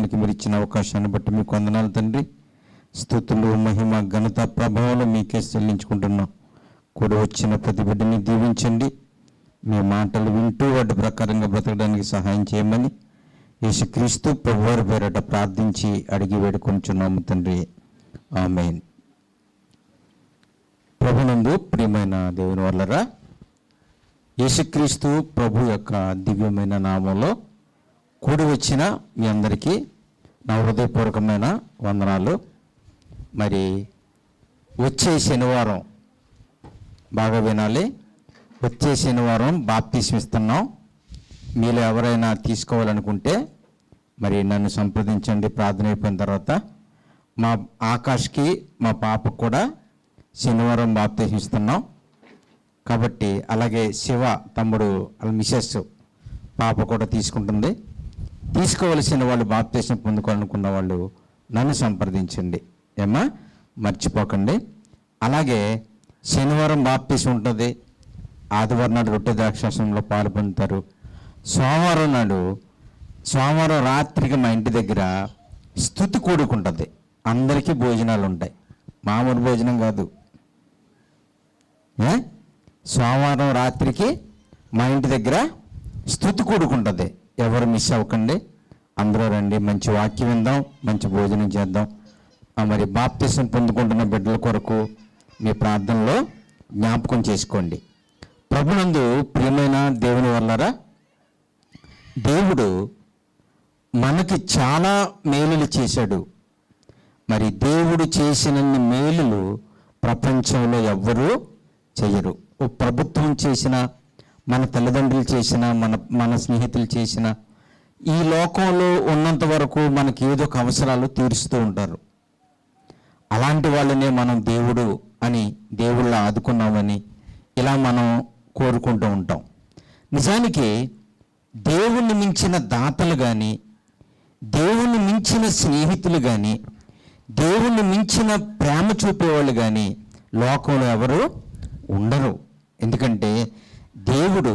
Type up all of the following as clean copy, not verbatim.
మాట్లాడడానికి మీరు ఇచ్చిన అవకాశాన్ని బట్టి మీకు వందనాలు తండ్రి. స్తుతులు, మహిమ, ఘనత, ప్రభావాలు మీకే చెల్లించుకుంటున్నాం. కూడా వచ్చిన ప్రతి బిడ్డని దీవించండి. మీ మాటలు వింటూ వాటి ప్రకారంగా బ్రతకడానికి సహాయం చేయమని యేసుక్రీస్తు ప్రభువారి పేరట ప్రార్థించి అడిగి వేడుకొంచున్నాము తండ్రి. ఆమేన్. ప్రభునందు ప్రియమైన దేవుని వల్లరా, యేసుక్రీస్తు ప్రభు యొక్క దివ్యమైన నామంలో కూడి వచ్చిన మీ అందరికీ నా హృదయపూర్వకమైన వందనాలు. మరి వచ్చే శనివారం బాగా వినాలి. వచ్చే శనివారం బాప్తిస్మం ఇస్తున్నాం. మీలో ఎవరైనా తీసుకోవాలనుకుంటే మరి నన్ను సంప్రదించండి. ప్రార్థన అయిపోయిన తర్వాత మా ఆకాష్కి మా పాపకు కూడా శనివారం బాప్తిస్మం ఇస్తున్నాం కాబట్టి, అలాగే శివ తమ్ముడు మిసెస్ పాప కూడా తీసుకుంటుంది. తీసుకోవలసిన వాళ్ళు, బాప్తిస్మం పొందుకోవాలనుకున్న వాళ్ళు నన్ను సంప్రదించండి. ఏమా మర్చిపోకండి. అలాగే శనివారం బాప్తిస్మం ఉంటుంది. ఆదివారం నాడు రొట్టె ద్రాక్షాసనంలో పాలు పొందుతారు. సోమవారం రాత్రికి మా ఇంటి దగ్గర స్తుతి కూడుకుంటుంది. అందరికీ భోజనాలు ఉంటాయి. మామూలు భోజనం కాదు. సోమవారం రాత్రికి మా ఇంటి దగ్గర స్తుతి కూడుకుంటుంది. ఎవరు మిస్ అవ్వకండి. అందరూ రండి. మంచి వాక్యం విందాం, మంచి భోజనం చేద్దాం. మరి బాప్తిస్మం పొందుకుంటున్న బిడ్డల కొరకు మీ ప్రార్థనలో జ్ఞాపకం చేసుకోండి. ప్రభునందు ప్రియమైన దేవుని వల్లరా, దేవుడు మనకి చాలా మేలులు చేశాడు. మరి దేవుడు చేసినన్ని మేలులు ప్రపంచంలో ఎవ్వరూ చెయ్యరు. ఓ ప్రభుత్వం చేసిన, మన తల్లిదండ్రులు చేసిన, మన స్నేహితులు చేసిన, ఈ లోకంలో ఉన్నంత వరకు మనకి ఏదో ఒక అవసరాలు తీరుస్తూ ఉంటారు. అలాంటి వాళ్ళనే మనం దేవుడు అని, దేవుళ్ళ ఆదుకున్నామని ఇలా మనం కోరుకుంటూ ఉంటాం. నిజానికి దేవుణ్ణి మించిన దాతలు కానీ, దేవుణ్ణి మించిన స్నేహితులు కానీ, దేవుణ్ణి మించిన ప్రేమ చూపేవాళ్ళు కానీ లోకంలో ఎవరు ఉండరు. ఎందుకంటే దేవుడు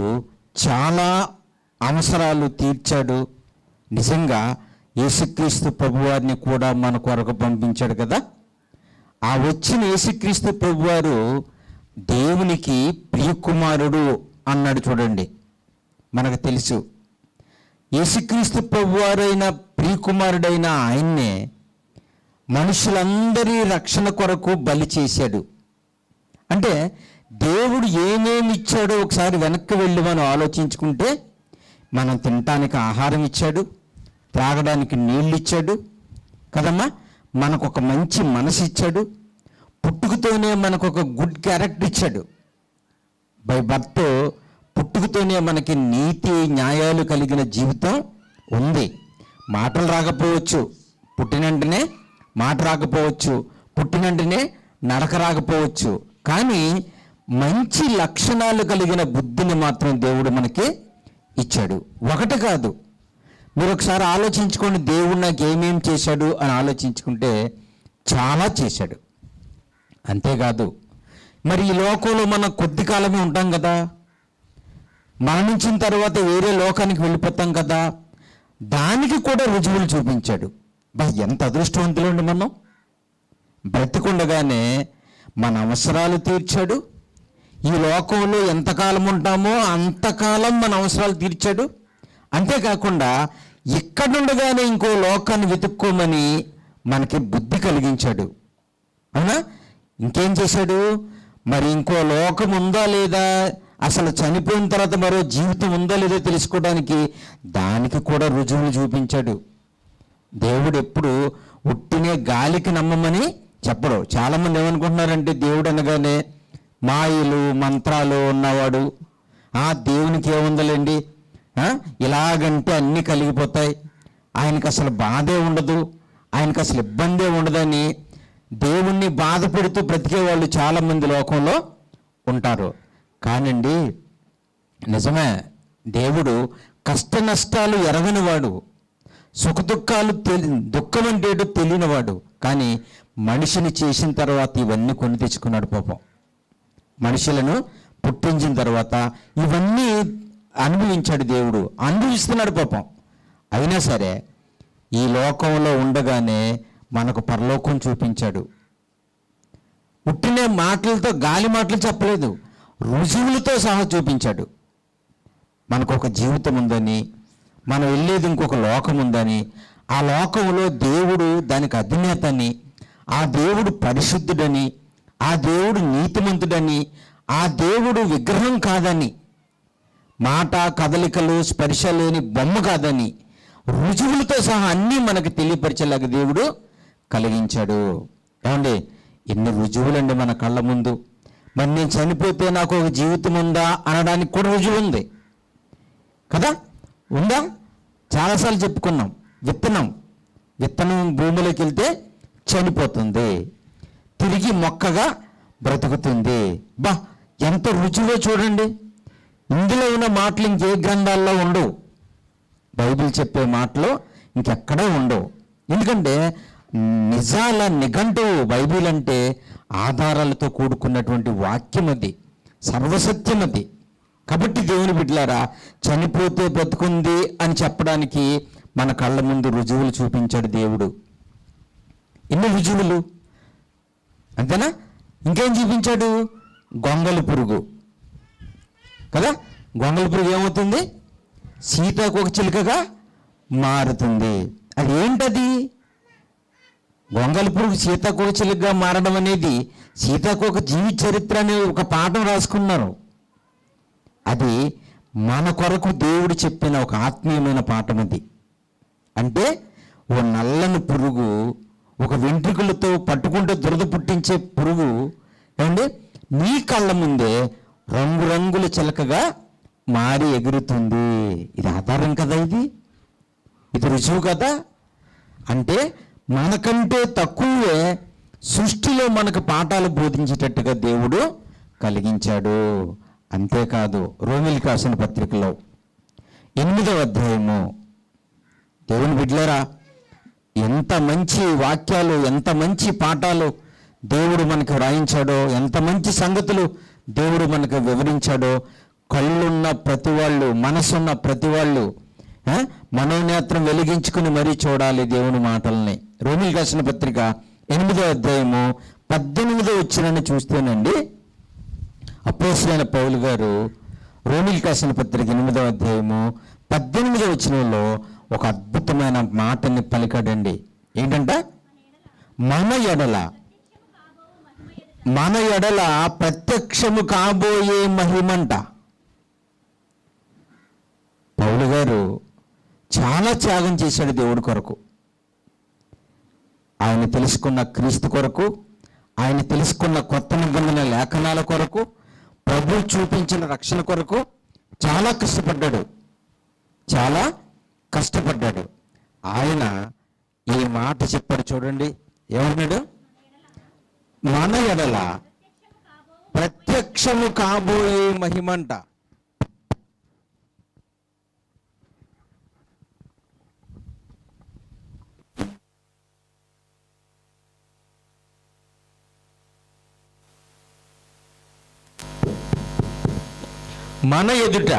చాలా అవసరాలు తీర్చాడు. నిజంగా యేసుక్రీస్తు ప్రభువారిని కూడా మన కొరకు పంపించాడు కదా. ఆ వచ్చిన యేసుక్రీస్తు ప్రభువారు దేవునికి ప్రియకుమారుడు అన్నాడు. చూడండి, మనకు తెలుసు యేసుక్రీస్తు ప్రభువారైన ప్రియకుమారుడైన ఆయన్నే మనుషులందరి రక్షణ కొరకు బలి చేశాడు. అంటే దేవుడు ఏమేమి ఇచ్చాడో ఒకసారి వెనక్కి వెళ్ళి మనం ఆలోచించుకుంటే, మనం తినటానికి ఆహారం ఇచ్చాడు, త్రాగడానికి నీళ్ళు ఇచ్చాడు కదమ్మా. మనకు ఒక మంచి మనసు ఇచ్చాడు. పుట్టుకతోనే మనకు ఒక గుడ్ క్యారెక్టర్ ఇచ్చాడు. బై బర్త్ పుట్టుకతోనే మనకి నీతి న్యాయాలు కలిగిన జీవితం ఉంది. మాటలు రాకపోవచ్చు, పుట్టినంటనే మాట రాకపోవచ్చు, పుట్టినంటనే నడక రాకపోవచ్చు, కానీ మంచి లక్షణాలు కలిగిన బుద్ధిని మాత్రం దేవుడు మనకి ఇచ్చాడు. ఒకటి కాదు, మీరు ఒకసారి ఆలోచించుకోండి. దేవుడు నాకు ఏమేం చేశాడు అని ఆలోచించుకుంటే చాలా చేశాడు. అంతేకాదు, మరి ఈ లోకంలో మనం కొద్ది కాలమే ఉంటాం కదా, మరణించిన తర్వాత వేరే లోకానికి వెళ్ళిపోతాం కదా, దానికి కూడా రుజువులు చూపించాడు. ఎంత అదృష్టవంతులండి మనం. బ్రతికుండగానే మన అవసరాలు తీర్చాడు. ఈ లోకంలో ఎంతకాలం ఉంటామో అంతకాలం మన అవసరాలు తీర్చాడు. అంతేకాకుండా ఇక్కడుండగానే ఇంకో లోకాన్ని వెతుక్కోమని మనకి బుద్ధి కలిగించాడు. అవునా? ఇంకేం చేశాడు? మరి ఇంకో లోకం ఉందా లేదా, అసలు చనిపోయిన తర్వాత మరో జీవితం ఉందా లేదో తెలుసుకోవడానికి దానికి కూడా రుజువులు చూపించాడు. దేవుడు ఎప్పుడు ఉట్టినే గాలికి నమ్మమని చెప్పడు. చాలామంది ఏమనుకుంటున్నారంటే దేవుడు అనగానే మాయలు మంత్రాలు ఉన్నవాడు, దేవునికి ఏముందలేండి, ఇలాగంటే అన్నీ కలిగిపోతాయి, ఆయనకు అసలు బాధే ఉండదు, ఆయనకు అసలు ఇబ్బందే ఉండదని దేవుణ్ణి బాధ పెడుతూ బ్రతికే వాళ్ళు చాలామంది లోకంలో ఉంటారు. కానండి, నిజమే, దేవుడు కష్ట నష్టాలు ఎరగనివాడు, సుఖదుఖాలు దుఃఖం అంటే ఏంటో తెలియనివాడు. కానీ మనిషిని చేసిన తర్వాత ఇవన్నీ కొని తెచ్చుకున్నాడు. పాపం మనుషులను పుట్టించిన తర్వాత ఇవన్నీ అనుభవించాడు. దేవుడు అనుభవిస్తున్నాడు పాపం. అయినా సరే ఈ లోకంలో ఉండగానే మనకు పరలోకం చూపించాడు. పుట్టిన మాటలతో, గాలి మాటలు చెప్పలేదు, రుజువులతో సహా చూపించాడు. మనకు ఒక జీవితం ఉందని, మనం వెళ్ళేది ఇంకొక లోకం ఉందని, ఆ లోకంలో దేవుడు దానికి అధినేతని, ఆ దేవుడు పరిశుద్ధుడని, ఆ దేవుడు నీతిమంతుడని, ఆ దేవుడు విగ్రహం కాదని, మాట కదలికలు స్పర్శ లేని బొమ్మ కాదని, రుజువులతో సహా అన్నీ మనకు తెలియపరిచేలాగా దేవుడు కలిగించాడు. ఏమండి, ఎన్ని రుజువులండి మన కళ్ళ ముందు. మరి నేను చనిపోతే నాకు ఒక జీవితం ఉందా అనడానికి కూడా రుజువు ఉంది కదా, ఉందా? చాలాసార్లు చెప్పుకున్నాం. విత్తనం భూమిలోకి వెళ్తే చనిపోతుంది, తిరిగి మొక్కగా బ్రతుకుతుంది. బా, ఎంత రుజువో చూడండి. ఇందులో ఉన్న మాటలు ఇంకే గ్రంథాల్లో ఉండవు. బైబిల్ చెప్పే మాటలు ఇంకెక్కడా ఉండవు. ఎందుకంటే నిజాల నిఘంటువు బైబిల్ అంటే ఆధారాలతో కూడుకున్నటువంటి వాక్యం, అది సర్వసత్యం. అది కాబట్టి దేవుని బిడ్డలారా, చనిపోతే బ్రతుకుంది అని చెప్పడానికి మన కళ్ళ ముందు రుజువులు చూపించాడు దేవుడు. ఎన్ని రుజువులు, అంతేనా? ఇంకేం చూపించాడు? గొంగలి పురుగు కదా, గొంగలి పురుగు ఏమవుతుంది? సీతాకోక చిలుకగా మారుతుంది. అది ఏంటది? గొంగలి పురుగు సీతాకోక చిలుకగా మారడం అనేది సీతాకోక జీవిత చరిత్ర అనే ఒక పాఠం రాసుకున్నారు. అది మన కొరకు దేవుడు చెప్పిన ఒక ఆత్మీయమైన పాఠం. అది అంటే ఓ నల్లని పురుగు, ఒక వెంట్రుకలతో పట్టుకుంటే దురద పుట్టించే పురుగు ఏమండి నీ కళ్ళ ముందే రంగురంగుల చిలకగా మారి ఎగురుతుంది. ఇది ఆధారం కదా, ఇది రుజువు కదా. అంటే మనకంటే తక్కువే సృష్టిలో మనకు పాఠాలు బోధించేటట్టుగా దేవుడు కలిగించాడు. అంతేకాదు, రోమీయులకు రాసిన పత్రికలో 8వ అధ్యాయము, దేవుని బిడ్డలారా, ఎంత మంచి వాక్యాలు, ఎంత మంచి పాఠాలు దేవుడు మనకు వ్రాయించాడో, ఎంత మంచి సంగతులు దేవుడు మనకు వివరించాడో. కళ్ళున్న ప్రతి వాళ్ళు, మనసున్న ప్రతి వాళ్ళు మనోనేత్రం వెలిగించుకుని మరీ చూడాలి దేవుని మాటల్ని. రోమీయులకు రాసిన పత్రిక 8వ అధ్యాయము 18వ వచనాన్ని చూస్తేనండి, అపోస్తలుడైన పౌలు గారు రోమీయులకు రాసిన పత్రిక 8వ అధ్యాయము 18వ వచనంలో ఒక అద్భుతమైన మాటని పలికాడండి. ఏంటంట? మన ఎడల ప్రత్యక్షము కాబోయే మహిమంట. పౌలు గారు చాలా త్యాగం చేశాడు దేవుడి కొరకు. ఆయన తెలుసుకున్న క్రీస్తు కొరకు, ఆయన తెలుసుకున్న కొత్త నిబంధన లేఖనాల కొరకు, ప్రభు చూపించిన రక్షణ కొరకు చాలా కష్టపడ్డాడు. ఆయన ఈ మాట చెప్పాడు చూడండి. ఏమన్నాడు? మన ఎడల ప్రత్యక్షము కాబోయే మహిమంట. మన ఎదుట,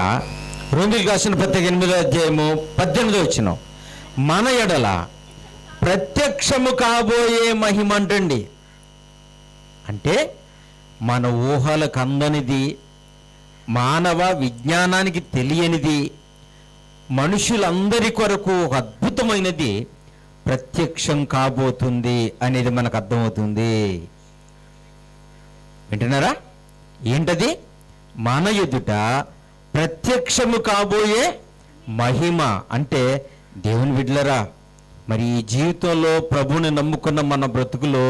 రోమీయులకు రాసిన పత్రిక 8వ అధ్యాయము 18వ వచనం, మన ఎడల ప్రత్యక్షము కాబోయే మహిమంటండి. అంటే మన ఊహలకు అందనిది, మానవ విజ్ఞానానికి తెలియనిది, మనుషులందరి కొరకు ఒక అద్భుతమైనది ప్రత్యక్షం కాబోతుంది అనేది మనకు అర్థమవుతుంది. వింటున్నారా? ఏంటది? మన ఎదుట ప్రత్యక్షము కాబోయే మహిమ. అంటే దేవుని బిడ్డలారా, మరి ఈ జీవితంలో ప్రభువుని నమ్ముకున్న మన బ్రతుకులో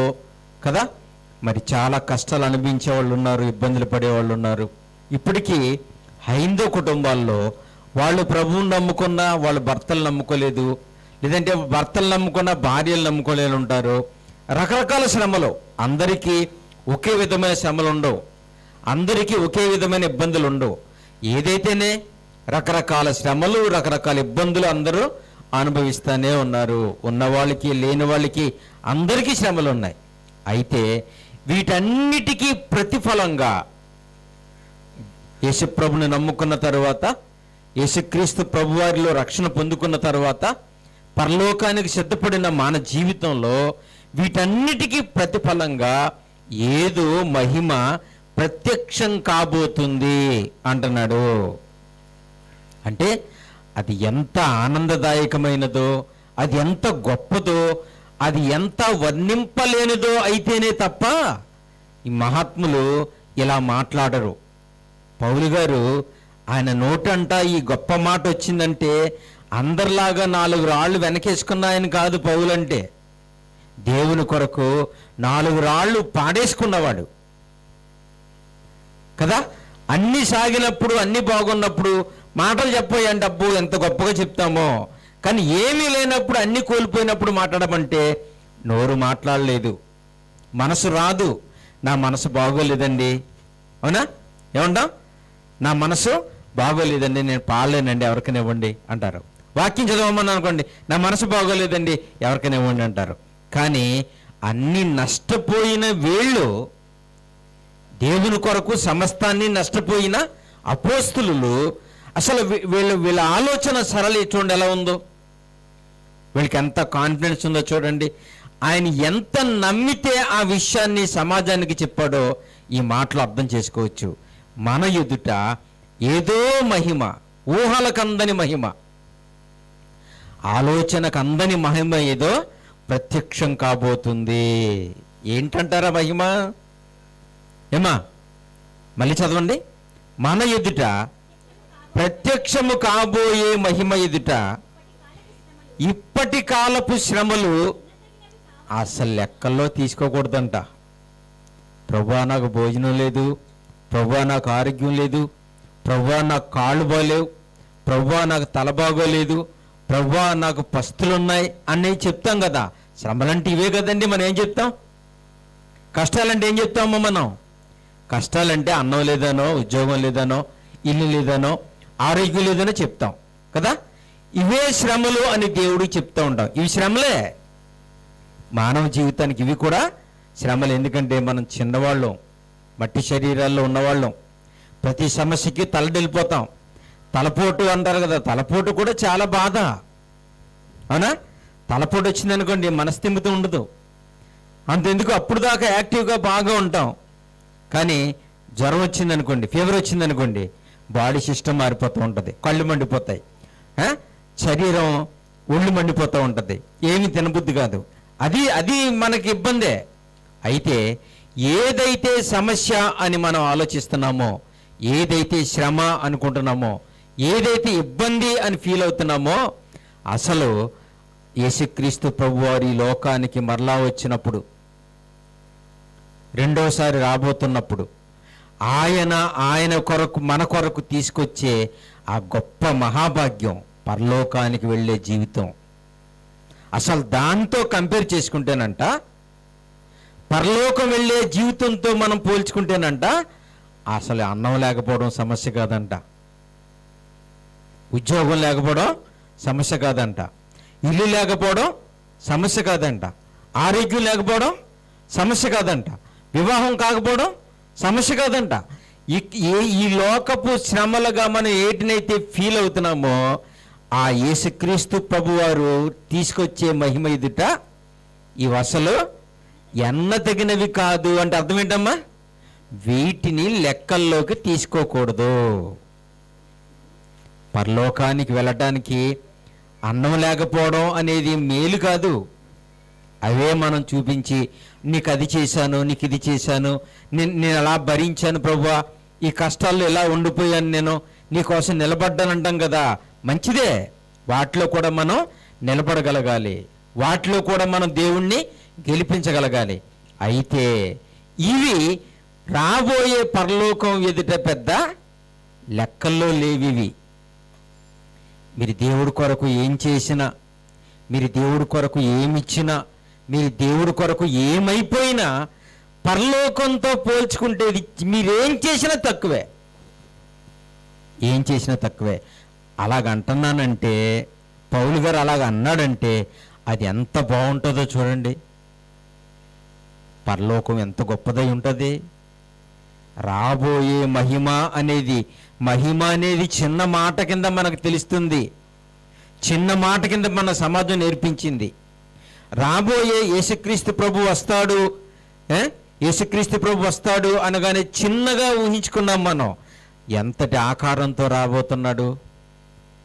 కదా, మరి చాలా కష్టాలు అనుభవించే వాళ్ళు ఉన్నారు, ఇబ్బందులు పడేవాళ్ళు ఉన్నారు. ఇప్పటికీ హైందవ కుటుంబాల్లో వాళ్ళు ప్రభువుని నమ్ముకున్న వాళ్ళు భర్తలు నమ్ముకోలేదు, లేదంటే భర్తలు నమ్ముకున్న భార్యలు నమ్ముకోలేని ఉంటారు. రకరకాల శ్రమలు, అందరికీ ఒకే విధమైన శ్రమలు ఉండవు, అందరికీ ఒకే విధమైన ఇబ్బందులు ఉండవు. ఏదైతేనే రకరకాల శ్రమలు, రకరకాల ఇబ్బందులు అందరూ అనుభవిస్తూనే ఉన్నారు. ఉన్నవాళ్ళకి లేని వాళ్ళకి అందరికీ శ్రమలు ఉన్నాయి. అయితే వీటన్నిటికీ ప్రతిఫలంగా యేసుప్రభుని నమ్ముకున్న తర్వాత, యేసుక్రీస్తు ప్రభువారిలో రక్షణ పొందుకున్న తర్వాత పరలోకానికి సిద్ధపడిన మన జీవితంలో వీటన్నిటికీ ప్రతిఫలంగా ఏదో మహిమ ప్రత్యక్షం కాబోతుంది అంటున్నాడు. అంటే అది ఎంత ఆనందదాయకమైనదో, అది ఎంత గొప్పదో, అది ఎంత వర్ణింపలేనిదో అయితేనే తప్ప ఈ మహాత్ములు ఇలా మాట్లాడరు. పౌలు గారు ఆయన నోటంట ఈ గొప్ప మాట వచ్చిందంటే అందరిలాగా 4 రాళ్ళు వెనకేసుకున్నాయని కాదు. పౌలంటే దేవుని కొరకు 4 రాళ్ళు పాడేసుకున్నవాడు కదా. అన్ని సాగినప్పుడు, అన్ని బాగున్నప్పుడు మాటలు చెప్పాయంటే అబ్బో ఎంత గొప్పగా చెప్తామో, కానీ ఏమీ లేనప్పుడు, అన్ని కోల్పోయినప్పుడు మాట్లాడమంటే నోరు మాట్లాడలేదు, మనసు రాదు. నా మనసు బాగోలేదండి, అవునా, ఏమంటాం? నా మనసు బాగోలేదండి, నేను పాడలేనండి, ఎవరికైనా ఇవ్వండి అంటారు. వాక్యం చదవమని అనుకోండి, నా మనసు బాగోలేదండి, ఎవరికైనా ఇవ్వండి అంటారు. కానీ అన్ని నష్టపోయిన వీళ్ళు, దేవుని కొరకు సమస్తాన్ని నష్టపోయిన అపోస్తులు, అసలు వీళ్ళ ఆలోచన సరళి చూడండి ఎలా ఉందో, వీళ్ళకి ఎంత కాన్ఫిడెన్స్ ఉందో చూడండి. ఆయన ఎంత నమ్మితే ఆ విషయాన్ని సమాజానికి చెప్పాడో ఈ మాటలు అర్థం చేసుకోవచ్చు. మన ఎదుట ఏదో మహిమ, ఊహలకందని మహిమ, ఆలోచనకందని మహిమ ఏదో ప్రత్యక్షం కాబోతుంది. ఏంటంటారా మహిమ? ఏమా మళ్ళీ చదవండి. మన ఎదుట ప్రత్యక్షము కాబోయే మహిమ ఎదుట ఇప్పటి కాలపు శ్రమలు అసలు లెక్కల్లో తీసుకోకూడదంట. ప్రభువా నాకు భోజనం లేదు, ప్రభువా నాకు ఆరోగ్యం లేదు, ప్రభువా నాకు కాళ్ళు బాగలేవు, ప్రభువా నాకు తల బాగోలేదు, ప్రభువా నాకు పస్తులున్నాయి అన్నవి చెప్తాం కదా. శ్రమలంటే ఇవే కదండి. మనం ఏం చెప్తాం? కష్టాలంటే ఏం చెప్తామో మనం? కష్టాలంటే అన్నం లేదనో, ఉద్యోగం లేదనో, ఇల్లు లేదనో, ఆరోగ్యం లేదనో చెప్తాం కదా. ఇవే శ్రమలు అని దేవుడికి చెప్తూ ఉంటాం. ఇవి శ్రమలే, మానవ జీవితానికి ఇవి కూడా శ్రమలు. ఎందుకంటే మనం చిన్నవాళ్ళం, మట్టి శరీరాల్లో ఉన్నవాళ్ళం, ప్రతి సమస్యకి తలడిల్లిపోతాం. తలపోటు అంటారు కదా, తలపోటు కూడా చాలా బాధ, అవునా? తలపోటు వచ్చిందనుకోండి మనస్థిమితం ఉండదు. అంతెందుకు అప్పుడు దాకా యాక్టివ్గా బాగా ఉంటాం, కానీ జ్వరం వచ్చిందనుకోండి, ఫీవర్ వచ్చిందనుకోండి, బాడీ సిస్టమ్ మారిపోతూ ఉంటుంది, కళ్ళు మండిపోతాయి, శరీరం ఒళ్ళు మండిపోతూ ఉంటుంది, ఏమి తినబుద్ధి కాదు. అది మనకి ఇబ్బందే. అయితే ఏదైతే సమస్య అని మనం ఆలోచిస్తున్నామో, ఏదైతే శ్రమ అనుకుంటున్నామో, ఏదైతే ఇబ్బంది అని ఫీల్ అవుతున్నామో, అసలు యేసుక్రీస్తు ప్రభువారు ఈ లోకానికి మరలా వచ్చినప్పుడు, రెండోసారి రాబోతున్నప్పుడు, ఆయన కొరకు, మన కొరకు తీసుకొచ్చే ఆ గొప్ప మహాభాగ్యం పరలోకానికి వెళ్ళే జీవితం. అసలు దాంతో కంపేర్ చేసుకుంటేనంట, పరలోకం వెళ్ళే జీవితంతో మనం పోల్చుకుంటేనంట, అసలు అన్నం లేకపోవడం సమస్య కాదంట, ఉద్యోగం లేకపోవడం సమస్య కాదంట, ఇల్లు లేకపోవడం సమస్య కాదంట, ఆరోగ్యం లేకపోవడం సమస్య కాదంట, వివాహం కాకపోవడం సమస్య కాదంట. ఈ లోకపు శ్రమలుగా మనం ఏటినైతే ఫీల్ అవుతున్నామో, ఆ యేసుక్రీస్తు ప్రభువారు తీసుకొచ్చే మహిమ ఎదుట ఇవి అసలు ఎన్న తగినవి కాదు. అంటే అర్థం ఏంటమ్మా? వీటిని లెక్కల్లోకి తీసుకోకూడదు. పరలోకానికి వెళ్ళటానికి అన్నం లేకపోవడం అనేది మేలు కాదు. అవే మనం చూపించి, నీకు అది చేశాను, నీకు ఇది చేశాను, నేను అలా భరించాను ప్రభువా, ఈ కష్టాల్లో ఎలా ఉండిపోయాను, నేను నీకోసం నిలబడ్డానంటాం కదా. మంచిదే, వాటిలో కూడా మనం నిలబడగలగాలి, వాటిలో కూడా మనం దేవుణ్ణి గెలిపించగలగాలి. అయితే ఇవి రాబోయే పరలోకం ఎదుట పెద్ద లెక్కల్లో లేవివి. మీరు దేవుడి కొరకు ఏం చేసినా, మీరు దేవుడి కొరకు ఏమిచ్చినా, మీరు దేవుడి కొరకు ఏమైపోయినా పరలోకంతో పోల్చుకుంటే మీరేం చేసినా తక్కువే, ఏం చేసినా తక్కువే. అలాగంటున్నానంటే, పౌలు గారు అలాగ అన్నాడంటే అది ఎంత బాగుంటుందో చూడండి. పరలోకం ఎంత గొప్పదై ఉంటుంది. రాబోయే మహిమ అనేది చిన్న మాట కింద మనకు తెలుస్తుంది. చిన్న మాట కింద మన సమాజం నేర్పించింది. రాబోయే యేసుక్రీస్తు ప్రభు వస్తాడు, యేసుక్రీస్తు ప్రభు వస్తాడు అనగానే చిన్నగా ఊహించుకున్నాం మనం. ఎంతటి ఆకారంతో రాబోతున్నాడు,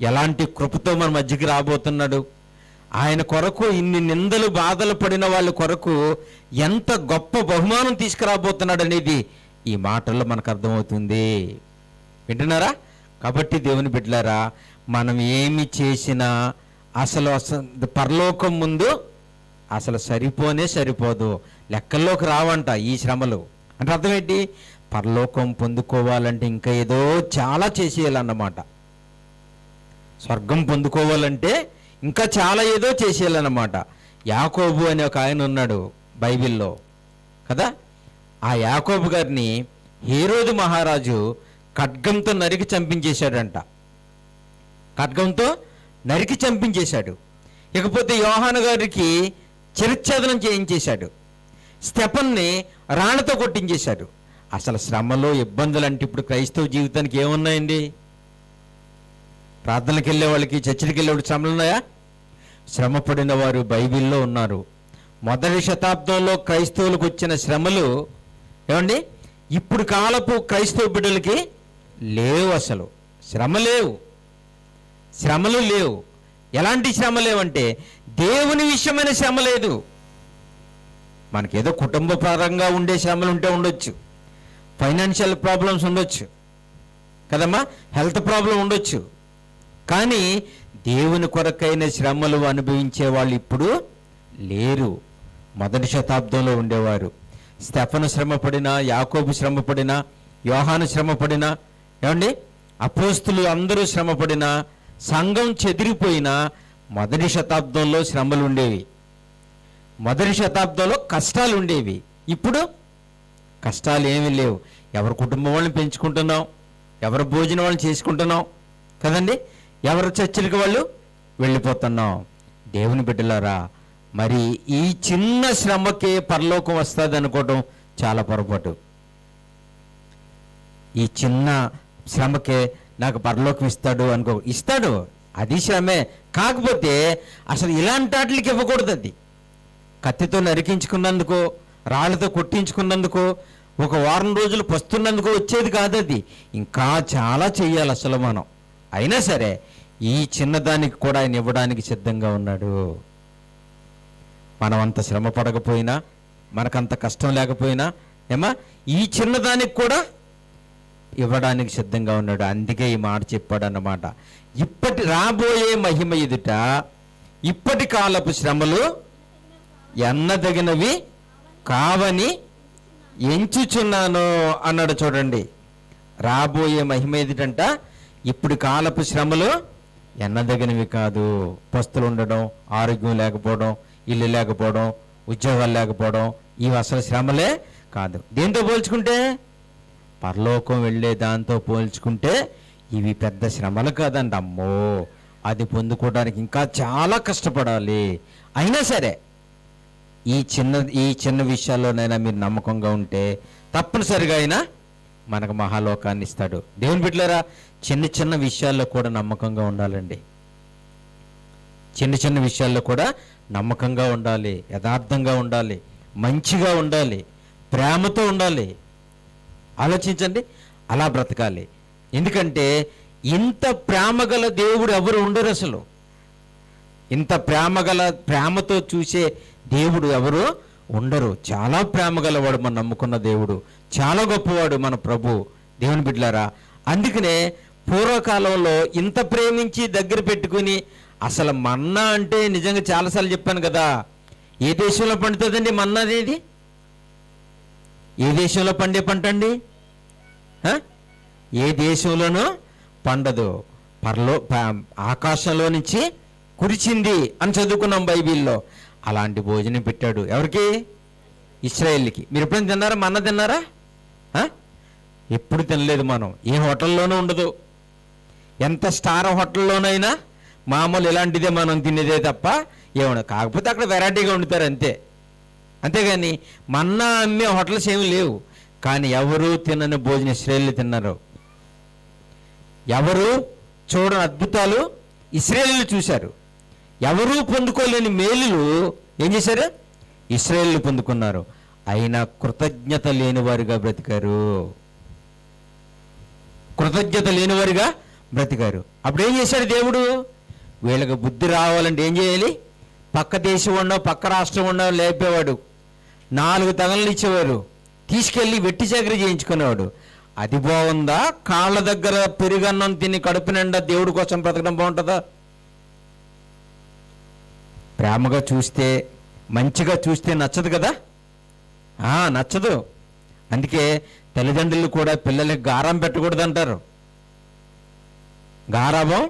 ఎలాంటి కృపతో మన మధ్యకి రాబోతున్నాడు, ఆయన కొరకు ఇన్ని నిందలు బాధలు పడిన వాళ్ళ కొరకు ఎంత గొప్ప బహుమానం తీసుకురాబోతున్నాడు అనేది ఈ మాటల్లో మనకు అర్థమవుతుంది. వింటున్నారా? కాబట్టి దేవుని బిడ్డలారా, మనం ఏమి చేసినా అసలు పరలోకం ముందు అసలు సరిపోదు, లెక్కల్లోకి రావంట ఈ శ్రమలు. అంటే అర్థం ఏంటి? పరలోకం పొందుకోవాలంటే ఇంకా ఏదో చాలా చేసేయాలన్నమాట. స్వర్గం పొందుకోవాలంటే ఇంకా చాలా ఏదో చేసేయాలన్నమాట. యాకోబు అనే ఒక ఆయన ఉన్నాడు బైబిల్లో కదా. ఆ యాకోబు గారిని హేరోదు మహారాజు ఖడ్గంతో నరికి చంపించేశాడంట. ఖడ్గంతో నరికి చంపించేశాడు. ఇకపోతే యోహాను గారికి చిరచ్ఛేదనం చేయించేశాడు. స్టెఫన్ని రాళ్లతో కొట్టించేశాడు. అసలు శ్రమలో ఇబ్బందులు అంటే ఇప్పుడు క్రైస్తవ జీవితానికి ఏమున్నాయండి? ప్రార్థనకి వెళ్ళే వాళ్ళకి, చర్చికి వెళ్ళే వాళ్ళకి శ్రమలు ఉన్నాయా? శ్రమ పడిన వారు బైబిల్లో ఉన్నారు. మొదటి శతాబ్దంలో క్రైస్తవులకు వచ్చిన శ్రమలు ఏమండి ఇప్పుడు కాలపు క్రైస్తవ బిడ్డలకి లేవు. అసలు శ్రమలు లేవు. ఎలాంటి శ్రమ లేవంటే దేవుని విషయమైన శ్రమ లేదు. మనకేదో కుటుంబ పరంగా ఉండే శ్రమలు ఉంటే ఉండొచ్చు, ఫైనాన్షియల్ ప్రాబ్లమ్స్ ఉండొచ్చు కదమ్మా, హెల్త్ ప్రాబ్లం ఉండొచ్చు. కానీ దేవుని కొరకైన శ్రమలు అనుభవించే వాళ్ళు ఇప్పుడు లేరు. మొదటి శతాబ్దంలో ఉండేవారు. స్టెఫను శ్రమపడినా, యాకోబు శ్రమపడినా, యోహాను శ్రమపడినా, ఏమండి అపోస్తులు అందరూ శ్రమపడినా, సంఘం చెదిరిపోయినా మొదటి శతాబ్దంలో శ్రమలు ఉండేవి. మొదటి శతాబ్దంలో కష్టాలు ఉండేవి. ఇప్పుడు కష్టాలు ఏమీ లేవు. ఎవరి కుటుంబం వాళ్ళని పెంచుకుంటున్నాం, ఎవరి భోజనం వాళ్ళని చేసుకుంటున్నాం కదండి, ఎవరి చర్చలకు వాళ్ళు వెళ్ళిపోతున్నాం. దేవుని బిడ్డలారా, మరి ఈ చిన్న శ్రమకే పరలోకం వస్తుంది అనుకోవడం చాలా పొరపాటు. ఈ చిన్న శ్రమకే నాకు పరలోకం ఇస్తాడు అనుకో, ఇస్తాడు, అది శ్రమే. కాకపోతే అసలు ఇలాంటి వాటికి ఇవ్వకూడదు. అది కత్తితో నరికించుకున్నందుకో, రాళ్లతో కొట్టించుకున్నందుకో, ఒక వారం రోజులు పస్తున్నందుకో వచ్చేది కాదు. అది ఇంకా చాలా చెయ్యాలి అసలు మనం. అయినా సరే ఈ చిన్నదానికి కూడా ఆయన ఇవ్వడానికి సిద్ధంగా ఉన్నాడు. మనం అంత శ్రమ పడకపోయినా, మనకంత కష్టం లేకపోయినా ఈ చిన్నదానికి కూడా ఇవ్వడానికి సిద్ధంగా ఉన్నాడు. అందుకే ఈ మాట చెప్పాడు అన్నమాట. ఇప్పటి రాబోయే మహిమ ఎదుట ఇప్పటి కాలపు శ్రమలు ఎన్నదగినవి కావని ఎంచుచున్నాను అన్నాడు. చూడండి, రాబోయే మహిమ ఎదుటంట ఇప్పుడు కాలపు శ్రమలు ఎన్నదగినవి కాదు. పస్తులు ఉండడం, ఆరోగ్యం లేకపోవడం, ఇల్లు లేకపోవడం, ఉద్యోగాలు లేకపోవడం, ఇవి అసలు శ్రమలే కాదు. దేంతో పోల్చుకుంటే, పరలోకం వెళ్ళే దాంతో పోల్చుకుంటే ఇవి పెద్ద శ్రమలు కాదండి. అమ్మో, అది పొందుకోవడానికి ఇంకా చాలా కష్టపడాలి. అయినా సరే ఈ చిన్న విషయాల్లోనైనా మీరు నమ్మకంగా ఉంటే తప్పనిసరిగా అయినా మనకు మహాలోకాన్ని ఇస్తాడు. దేవుని బిడ్డలారా, చిన్న విషయాల్లో కూడా నమ్మకంగా ఉండాలండి. చిన్న విషయాల్లో కూడా నమ్మకంగా ఉండాలి, యథార్థంగా ఉండాలి, మంచిగా ఉండాలి, ప్రేమతో ఉండాలి. ఆలోచించండి, అలా బ్రతకాలి. ఎందుకంటే ఇంత ప్రేమగల దేవుడు ఎవరు ఉండరు. అసలు ఇంత ప్రేమతో చూసే దేవుడు ఎవరు ఉండరు. చాలా ప్రేమగలవాడు మనం నమ్ముకున్న దేవుడు, చాలా గొప్పవాడు మన ప్రభు. దేవుని బిడ్డలారా, అందుకనే పూర్వకాలంలో ఇంత ప్రేమించి దగ్గర పెట్టుకుని, అసలు మన్నా అంటే నిజంగా చాలాసార్లు చెప్పాను కదా, ఏ దేశంలో పండుతుందండి మన్నా అనేది? ఏ దేశంలో పండే పంట అండి? ఏ దేశంలోనూ పండదు. ఆకాశంలో నుంచి కురిచింది అని చదువుకున్నాం బైబిల్లో. అలాంటి భోజనం పెట్టాడు. ఎవరికి? ఇశ్రాయేల్కి. మీరు ఎప్పుడైనా తిన్నారా? మన్నా తిన్నారా? ఎప్పుడు తినలేదు మనం. ఏ హోటల్లోనూ ఉండదు. ఎంత స్టార్ హోటల్లోనైనా మామూలు ఇలాంటిదే మనం తినేదే తప్ప ఏమన్నా, కాకపోతే అక్కడ వెరైటీగా వండుతారు అంతే. అంతేగాని మన్నా అమ్మే హోటల్స్ ఏమి లేవు. కానీ ఎవరు తినని భోజనం ఇశ్రాయేలు తిన్నారు. ఎవరు చూడని అద్భుతాలు ఇశ్రాయేలు చూశారు. ఎవరూ పొందుకోలేని మేలులు ఏం చేశారు? ఇశ్రాయేలు పొందుకున్నారు. అయినా కృతజ్ఞత లేనివారుగా బ్రతికారు. కృతజ్ఞత లేనివారుగా బ్రతికారు. అప్పుడు ఏం చేశాడు దేవుడు? వీళ్ళకి బుద్ధి రావాలంటే ఏం చేయాలి? పక్క దేశం ఉండో పక్క రాష్ట్రం ఉండో లేపేవాడు, 4 తగలు ఇచ్చేవారు, తీసుకెళ్ళి వెట్టి చాకరీ చేయించుకునేవాడు. అది బాగుందా? కాళ్ళ దగ్గర పెరుగన్నం తిని కడుపు నిండా దేవుడి కోసం బ్రతకడం బాగుంటుందా? ప్రేమగా చూస్తే, మంచిగా చూస్తే నచ్చదు కదా, నచ్చదు. అందుకే తల్లిదండ్రులు కూడా పిల్లలకి గారం పెట్టకూడదు అంటారు. గారాభం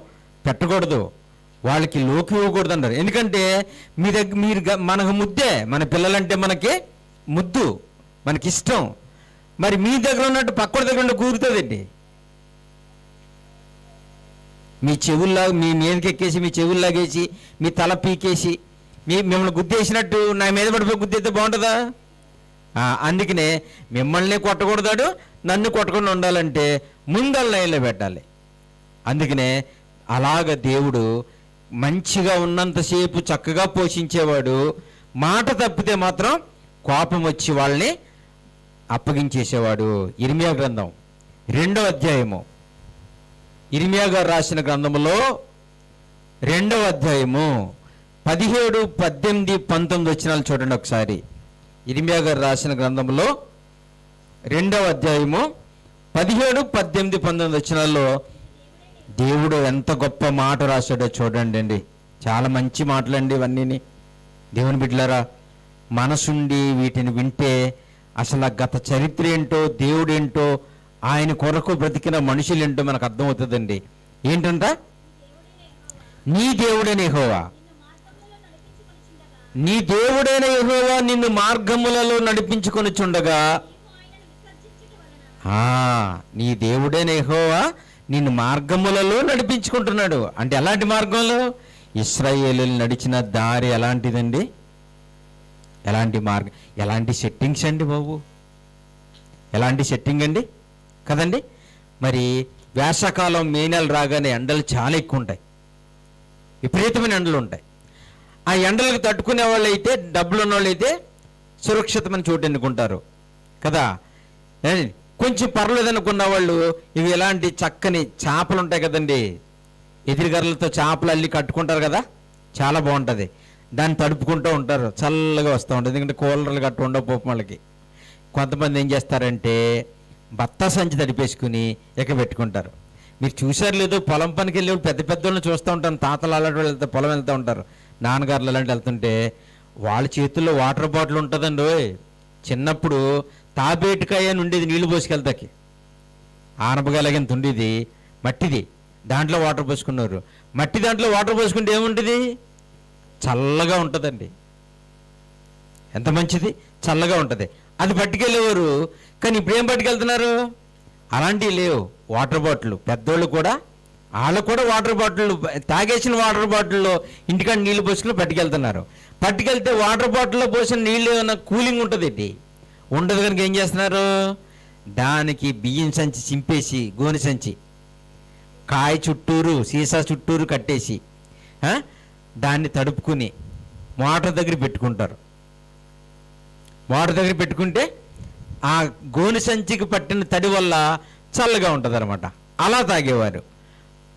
పెట్టకూడదు, వాళ్ళకి లోకి ఇవ్వకూడదు అంటారు. ఎందుకంటే మీరు మనకు ముద్దే, మన పిల్లలంటే మనకి ముద్దు, మనకిష్టం. మరి మీ దగ్గర ఉన్నట్టు పక్కడి దగ్గర ఉండి కూరుతుందండి. మీ చెవుల్లాగా మీ మీదకి ఎక్కేసి, మీ చెవుల్లాగేసి, మీ తల పీకేసి, మిమ్మల్ని గుద్దేసినట్టు నా మీద పడిపోయి గుద్దేస్తే బాగుంటుందా? అందుకనే మిమ్మల్ని కొట్టకూడదాడు, నన్ను కొట్టకుండా ఉండాలంటే ముందల లైన్లో పెట్టాలి. అందుకనే అలాగ దేవుడు మంచిగా ఉన్నంతసేపు చక్కగా పోషించేవాడు. మాట తప్పితే మాత్రం కోపం వచ్చి వాళ్ళని అప్పగించేసేవాడు. ఇర్మియా గ్రంథం 2వ అధ్యాయము, ఇర్మియా గారు రాసిన గ్రంథములో 2వ అధ్యాయము 17, 18, 19 వచనాలు చూడండి ఒకసారి. ఇర్మియా గారు రాసిన గ్రంథంలో 2వ అధ్యాయము 17, 18, 19 వచనాల్లో దేవుడు ఎంత గొప్ప మాట రాశాడో చూడండి అండి. చాలా మంచి మాటలండి ఇవన్నీ. దేవుని బిడ్డలారా, మనసుండి వీటిని వింటే అసలు గత చరిత్ర ఏంటో, దేవుడేంటో, ఆయన కొరకు బ్రతికిన మనుషులేంటో మనకు అర్థమవుతుందండి. ఏంటంట? నీ దేవుడైన యెహోవా, నీ దేవుడైన యెహోవా నిన్ను మార్గములలో నడిపించుకొని చుండగా, నీ దేవుడైన యెహోవా నిన్ను మార్గములలో నడిపించుకుంటున్నాడు. అంటే ఎలాంటి మార్గంలో? ఇశ్రాయేలీయులు నడిచిన దారి ఎలాంటిదండి? ఎలాంటి మార్గం, ఎలాంటి సెట్టింగ్స్ అండి బాబు, ఎలాంటి సెట్టింగ్ అండి కదండి. మరి వేసవకాలం మే నెల రాగానే ఎండలు చాలా ఎక్కువ ఉంటాయి, విపరీతమైన ఎండలు ఉంటాయి. ఆ ఎండలకు తట్టుకునే వాళ్ళు అయితే, డబ్బులు ఉన్న వాళ్ళు అయితే సురక్షితమైన చోటు ఎన్నుకుంటారు కదా. కొంచెం పర్లేదు అనుకున్న వాళ్ళు ఇవి ఎలాంటి చక్కని చేపలు ఉంటాయి కదండి, ఎదిరిగర్రలతో చేపలు అల్లి కట్టుకుంటారు కదా, చాలా బాగుంటుంది. దాన్ని తడుపుకుంటూ ఉంటారు, చల్లగా వస్తూ ఉంటుంది. ఎందుకంటే కూలర్లు కట్టు ఉండవు పోపు వాళ్ళకి. కొంతమంది ఏం చేస్తారంటే బత్తా సంచి తడిపేసుకుని పెట్టుకుంటారు. మీరు చూసారు లేదో, పొలం పనికి వెళ్ళి పెద్ద పెద్ద వాళ్ళని చూస్తూ ఉంటాను. తాతలు అలాంటి వాళ్ళు వెళ్తే పొలం వెళ్తూ ఉంటారు, నాన్నగారులు అలాంటి వెళ్తుంటే వాళ్ళ చేతుల్లో వాటర్ బాటిల్ ఉంటుందండి. చిన్నప్పుడు తాబేటికాయ అని ఉండేది, నీళ్లు పోసుకెళ్తాకి, ఆనపగాయలగింత ఉండేది, మట్టిది, దాంట్లో వాటర్ పోసుకున్నారు. మట్టి దాంట్లో వాటర్ పోసుకుంటే ఏముంటుంది? చల్లగా ఉంటుందండి. ఎంత మంచిది, చల్లగా ఉంటుంది. అది పట్టుకెళ్ళేవారు. కానీ ఇప్పుడు ఏం పట్టుకెళ్తున్నారు? అలాంటివి లేవు. వాటర్ బాటిల్, పెద్దోళ్ళు కూడా, వాళ్ళు కూడా వాటర్ బాటిల్, తాగేసిన వాటర్ బాటిల్లో ఇంటికాడ నీళ్ళు పోసుకుని పట్టుకెళ్తున్నారు. పట్టుకెళ్తే వాటర్ బాటిల్లో పోసిన నీళ్ళు ఏమైనా కూలింగ్ ఉంటుంది? ఉండదు. కనుక ఏం చేస్తున్నారు? దానికి బియ్యం సంచి చింపేసి, గోనె సంచి కాయ చుట్టూరు, సీసా చుట్టూరు కట్టేసి దాన్ని తడుపుకుని మోటార్ దగ్గర పెట్టుకుంటారు. మోటార్ దగ్గర పెట్టుకుంటే ఆ గోనె సంచికి పట్టిన తడి వల్ల చల్లగా ఉంటుంది అనమాట. అలా తాగేవారు.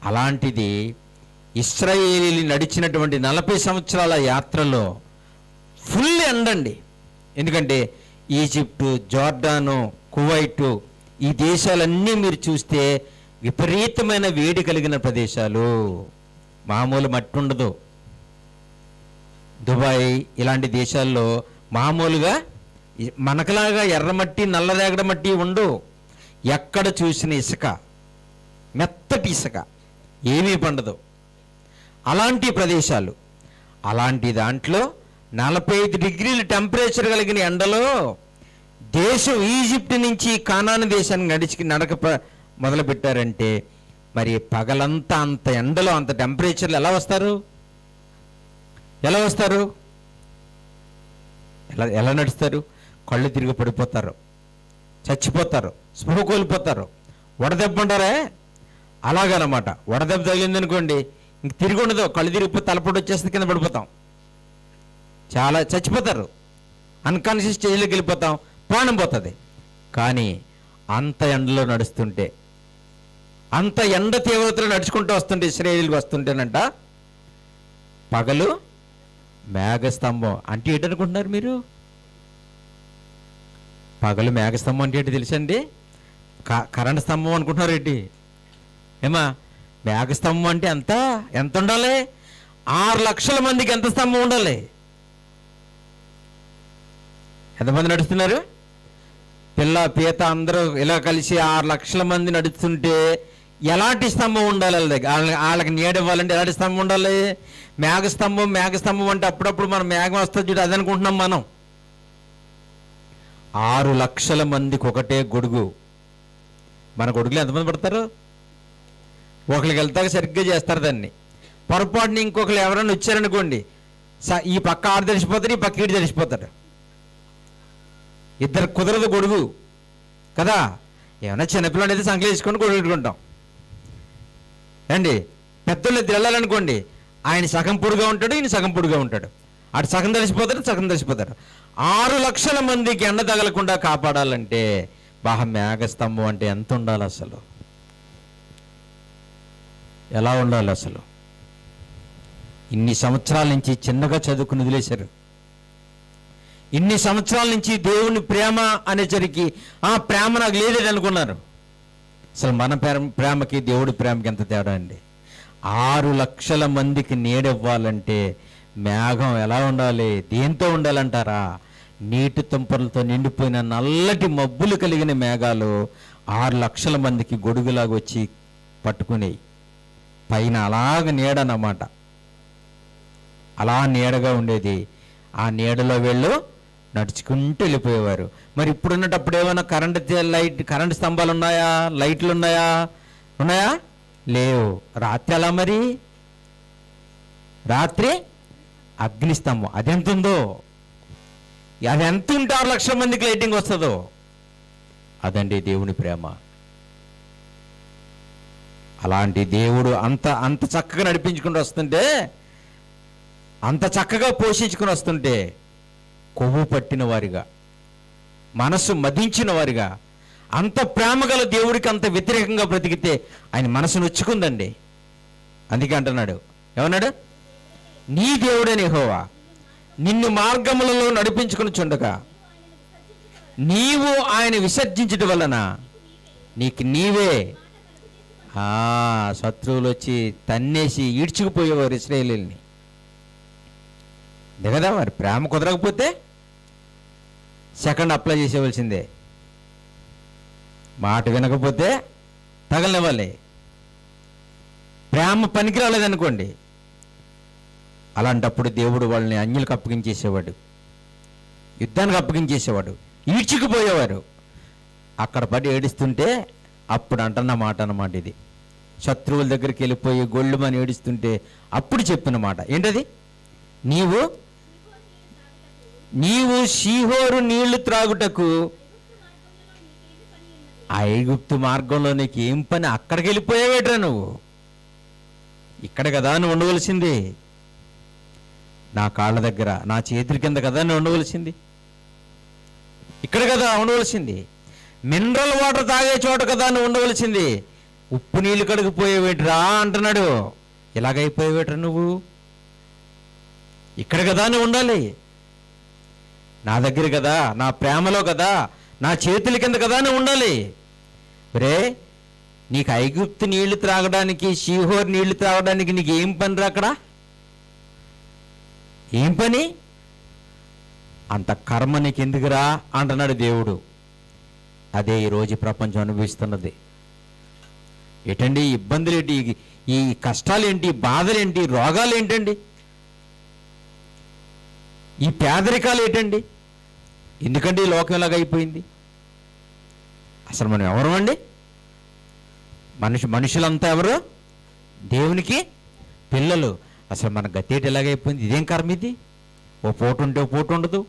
అలాంటిది ఇశ్రాయేలీయులు నడిచినటువంటి 40 సంవత్సరాల యాత్రలో ఫుల్ ఎండండి. ఎందుకంటే ఈజిప్టు, జోర్డాను, కువైటు, ఈ దేశాలన్నీ మీరు చూస్తే విపరీతమైన వేడి కలిగిన ప్రదేశాలు, మామూలు మట్టి ఉండదు. దుబాయ్ ఇలాంటి దేశాల్లో మామూలుగా మనకలాగా ఎర్రమట్టి, నల్లరేగడ మట్టి ఉండవు. ఎక్కడ చూసిన ఇసుక, మెత్తటి ఇసుక, ఏమీ పండదు. అలాంటి ప్రదేశాలు. అలాంటి దాంట్లో 45 డిగ్రీల టెంపరేచర్ కలిగిన ఎండలో దేశం ఈజిప్ట్ నుంచి కానాను దేశానికి నడక మొదలు పెట్టారంటే మరి పగలంతా అంత ఎండలో, అంత టెంపరేచర్లు ఎలా వస్తారు? ఎలా వస్తారు? ఎలా నడుస్తారు? కళ్ళు తిరిగి పడిపోతారు, చచ్చిపోతారు, స్పృహ కోల్పోతారు. వడదెబ్బ అంటారే, అలాగనమాట. వడదెబ్బ తగిలిందనుకోండి ఇంక తిరిగి ఉండదు, కళ్ళు తిరిగిపోయి తలపోటు వచ్చేస్తుంది, కింద పడిపోతాం, చాలా చచ్చిపోతారు, అన్కాన్షియస్ స్టేజ్లోకి వెళ్ళిపోతాం, ప్రాణం పోతుంది. కానీ అంత ఎండలో నడుస్తుంటే, అంత ఎండ తీవ్రతలో నడుచుకుంటూ వస్తుంటే, ఇశ్రాయేలీయులు వస్తుంటేనంట పగలు మేఘస్తంభం అంటే ఏంటనుకుంటున్నారు మీరు? పగలు మేఘస్తంభం అంటే ఏంటి తెలుసండి? కరెంట్ స్తంభం అనుకుంటున్నారు ఏంటి? ఏమా, మేఘస్తంభం అంటే ఎంత ఉండాలి? 6 లక్షల మందికి ఎంత స్తంభం ఉండాలి? ఎంతమంది నడుస్తున్నారు? పిల్ల పీత అందరూ ఇలా కలిసి 6 లక్షల మంది నడుస్తుంటే ఎలాంటి స్తంభం ఉండాలి? వాళ్ళకి నీడ ఇవ్వాలంటే ఎలాంటి స్తంభం ఉండాలి? మేఘస్తంభం అంటే అప్పుడప్పుడు మనం మేఘం వస్తుంది చూడు, అది అనుకుంటున్నాం మనం. 6 లక్షల మందికి ఒకటే గొడుగు. మన గొడుగులు ఎంతమంది పడతారు? ఒకరికి వెళ్తాక సరిగ్గా చేస్తారు దాన్ని. పొరపాటుని ఇంకొకరు ఎవరైనా వచ్చారనుకోండి, ఈ పక్క ఆడు తెలిసిపోతారు, ఈ పక్క ఈడు తెలిసిపోతారు. ఇద్దరు కుదరదు గొడుగు కదా. ఏమైనా చిన్నపిల్లలు అయితే సంకలు వేసుకొని గొడుగు పెట్టుకుంటాం అండి. పెద్దలు ఇద్దరు వెళ్ళాలనుకోండి, ఆయన సగం పొడుగా ఉంటాడు, ఈయన సగం పొడుగా ఉంటాడు, అటు సగం తెలిసిపోతాడు, సగం తెలిసిపోతాడు. 6 లక్షల మందికి ఎండ తగలకుండా కాపాడాలంటే మేఘస్తంభం అంటే ఎంత ఉండాలి అసలు? ఎలా ఉండాలి అసలు? ఇన్ని సంవత్సరాల నుంచి చిన్నగా చదువుకుని వదిలేశారు. ఇన్ని సంవత్సరాల నుంచి దేవుని ప్రేమ అనేసరికి ఆ ప్రేమ నాకు లేదని అనుకున్నారు. అసలు మన ప్రేమకి దేవుడి ప్రేమకి ఎంత తేడా అండి. 6 లక్షల మందికి నీడివ్వాలంటే మేఘం ఎలా ఉండాలి? దేంతో ఉండాలంటారా? నీటి తుంపర్లతో నిండిపోయిన నల్లటి మబ్బులు కలిగిన మేఘాలు 6 లక్షల మందికి గొడుగులాగా వచ్చి పట్టుకునేవి. పైన అలాగ నీడనమాట, అలా నీడగా ఉండేది. ఆ నీడలో వీళ్ళు నడుచుకుంటూ వెళ్ళిపోయేవారు. మరి ఇప్పుడున్నటప్పుడు ఏమైనా కరెంట్ స్తంభాలు ఉన్నాయా? లైట్లు ఉన్నాయా? లేవు. రాత్రి ఎలా? మరి రాత్రి అగ్నిస్తంభం. అదెంత ఉందో, అది ఎంత ఉంటే 6 లక్షల మందికి లైటింగ్ వస్తుందో. అదండి దేవుని ప్రేమ. అలాంటి దేవుడు అంత చక్కగా నడిపించుకుంటూ వస్తుంటే, అంత చక్కగా పోషించుకుని వస్తుంటే, కొవ్వు పట్టిన వారిగా, మనసు మదించిన వారిగా, అంత ప్రేమ గల దేవుడికి అంత వ్యతిరేకంగా బ్రతికితే ఆయన మనసు నొచ్చుకుందండి. అందుకే అంటున్నాడు, ఏమన్నాడు? నీ దేవుడని యెహోవా నిన్ను మార్గములలో నడిపించుకుని చుండగా నీవు ఆయన విసర్జించడం వలన నీకు నీవే శత్రువులు వచ్చి తన్నేసి ఈడ్చుకుపోయేవారు ఇశ్రాయేలీయుల్ని. కదా, మరి ప్రేమ కుదరకపోతే సెకండ్ అప్లై చేసేవలసిందే. మాట వినకపోతే తగలనివ్వాలి. ప్రేమ పనికి రాలేదనుకోండి, అలాంటప్పుడు దేవుడు వాళ్ళని అన్యులకు అప్పగించేసేవాడు, యుద్ధానికి అప్పగించేసేవాడు, ఈడ్చుకుపోయేవారు. అక్కడ పడి ఏడుస్తుంటే అప్పుడు అంటున్న మాట అన్నమాట ఇది. శత్రువుల దగ్గరికి వెళ్ళిపోయి గొళ్ళుమని ఏడుస్తుంటే అప్పుడు చెప్పిన మాట ఏంటది? నీవు షీహోరు నీళ్లు త్రాగుటకు ఐగుప్తు మార్గంలో నీకు ఏం పని? అక్కడికి వెళ్ళిపోయావేట్రా నువ్వు? ఇక్కడ కదా నువ్వు ఉండవలసింది, నా కాళ్ళ దగ్గర నా చేతుల కింద కదా నువ్వు ఉండవలసింది, ఇక్కడ కదా ఉండవలసింది, మినరల్ వాటర్ తాగే చోట కదా నువ్వు ఉండవలసింది. ఉప్పు నీళ్ళు కడిగిపోయేవేట్రా అంటున్నాడు. ఇలాగైపోయేవేట్రా నువ్వు? ఇక్కడ కదా నువ్వు ఉండాలి, నా దగ్గర కదా, నా ప్రేమలో కదా, నా చేతుల కింద కదా నువ్వు ఉండాలి. రే, నీకు ఐగుప్తు నీళ్లు త్రాగడానికి, షీహోర్ నీళ్లు త్రాగడానికి నీకు ఏం పని రా? అక్కడ ఏం పని? అంత కర్మ నీకు ఎందుకురా అంటున్నాడు దేవుడు. అదే ఈరోజు ప్రపంచం అనుభవిస్తున్నది. ఏంటండి ఇబ్బందులు ఏంటి, ఈ కష్టాలు ఏంటి, బాధలు ఏంటి, రోగాలు ఏంటండి, ఈ పేదరికాలు ఏంటండి? ఎందుకంటే ఈ లోకం ఇలాగ అయిపోయింది. అసలు మనం ఎవరు అండి? మనుషులంతా ఎవరు? దేవునికి పిల్లలు. అసలు మన గతేటి ఎలాగైపోయింది? ఇదేం కర్మ ఇది? ఓ పూట ఉంటే ఓ పూట ఉండదు,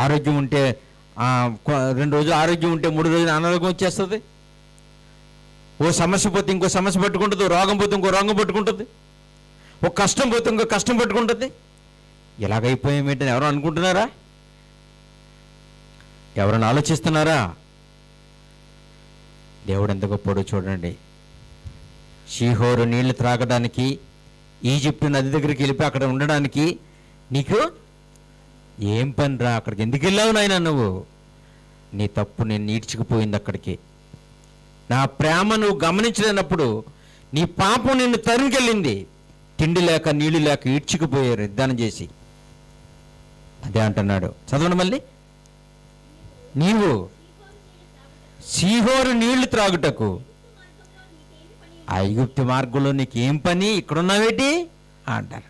ఆరోగ్యం ఉంటే 2 రోజులు ఆరోగ్యం ఉంటే 3 రోజులు అనారోగ్యం వచ్చేస్తుంది, ఓ సమస్య పోతే ఇంకో సమస్య పట్టుకుంటుంది, రోగం పోతే ఇంకో రోగం పట్టుకుంటుంది. ఒక కష్టం పోతే ఇంకో కష్టం పట్టుకుంటుంది. ఇలాగైపోయామేంటని ఎవరు అనుకుంటున్నారా? ఎవరైనా ఆలోచిస్తున్నారా? దేవుడు ఎంత గొప్పడో చూడండి. షీహోరు నీళ్లు త్రాగడానికి, ఈజిప్టు నది దగ్గరికి వెళ్ళిపోయి అక్కడ ఉండడానికి నీకు ఏం పని రా? అక్కడికి ఎందుకు వెళ్ళావు నాయనా నువ్వు? నీ తప్పు నేను ఈడ్చుకుపోయింది అక్కడికి. నా ప్రేమ నువ్వు గమనించలేనప్పుడు నీ పాపం నిన్ను తరుముకెళ్ళింది. తిండి లేక నీళ్లు లేక ఈడ్చుకుపోయారు యుద్ధాన్ని చేసి. అదే అంటున్నాడు, చదవండి మళ్ళీ. నీవు షీహోరు నీళ్లు త్రాగుటకు ఐగుప్తు మార్గంలో నీకేం పని, ఇక్కడున్నావేటి అంటారు.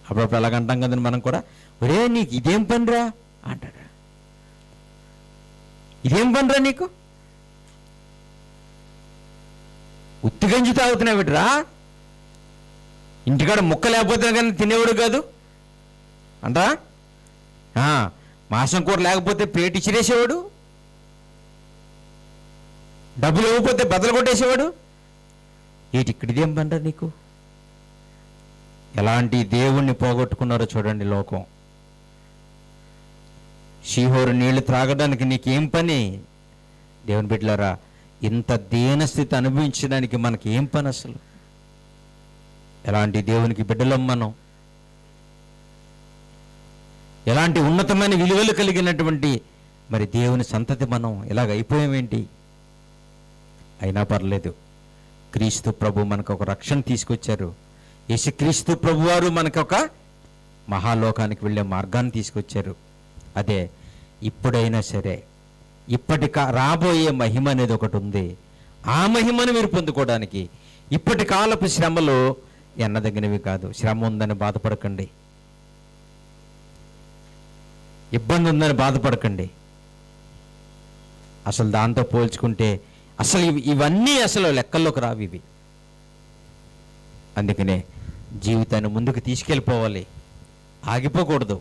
అప్పుడప్పుడు అలాగంటాం కదండి మనం కూడా, ఒరే నీకు ఇదేం పనిరా అంటాడు. ఇదేం పనిరా నీకు? ఉత్తిగంజి తాగుతున్నావిట్రా, ఇంటికాడ ముక్క లేకపోతే కానీ తినేవాడు కాదు అంట. మాంసం కూర లేకపోతే ప్లేట్ ఇచ్చిరేసేవాడు, డబ్బులు ఇవ్వకపోతే బద్దలు కొట్టేసేవాడు. ఏంటి ఇక్కడ ఇదేం పనిరా నీకు? ఎలాంటి దేవుణ్ణి పోగొట్టుకున్నారో చూడండి లోకం. షీహోరు నీళ్లు త్రాగడానికి నీకేం పని? దేవుని బిడ్డలారా, ఇంత దీనస్థితి అనుభవించడానికి మనకి ఏం పని అసలు? ఎలాంటి దేవునికి బిడ్డలం మనం? ఎలాంటి ఉన్నతమైన విలువలు కలిగినటువంటి మరి దేవుని సంతతి మనం ఇలాగ అయిపోయామేంటి? అయినా పర్లేదు, క్రీస్తు ప్రభు మనకు ఒక రక్షణ తీసుకొచ్చారు. యేసుక్రీస్తు ప్రభు వారు మనకు ఒక మహాలోకానికి వెళ్ళే మార్గాన్ని తీసుకొచ్చారు. అదే ఇప్పుడైనా సరే రాబోయే మహిమ అనేది ఒకటి ఉంది. ఆ మహిమను మీరు పొందుకోవడానికి ఇప్పటి కాలపు శ్రమలు ఎన్నదగినవి కాదు. శ్రమ ఉందని బాధపడకండి, ఇబ్బంది ఉందని బాధపడకండి. అసలు దాంతో పోల్చుకుంటే అసలు ఇవన్నీ అసలు లెక్కల్లోకి రావు ఇవి. అందుకనే జీవితాన్ని ముందుకు తీసుకెళ్ళిపోవాలి, ఆగిపోకూడదు.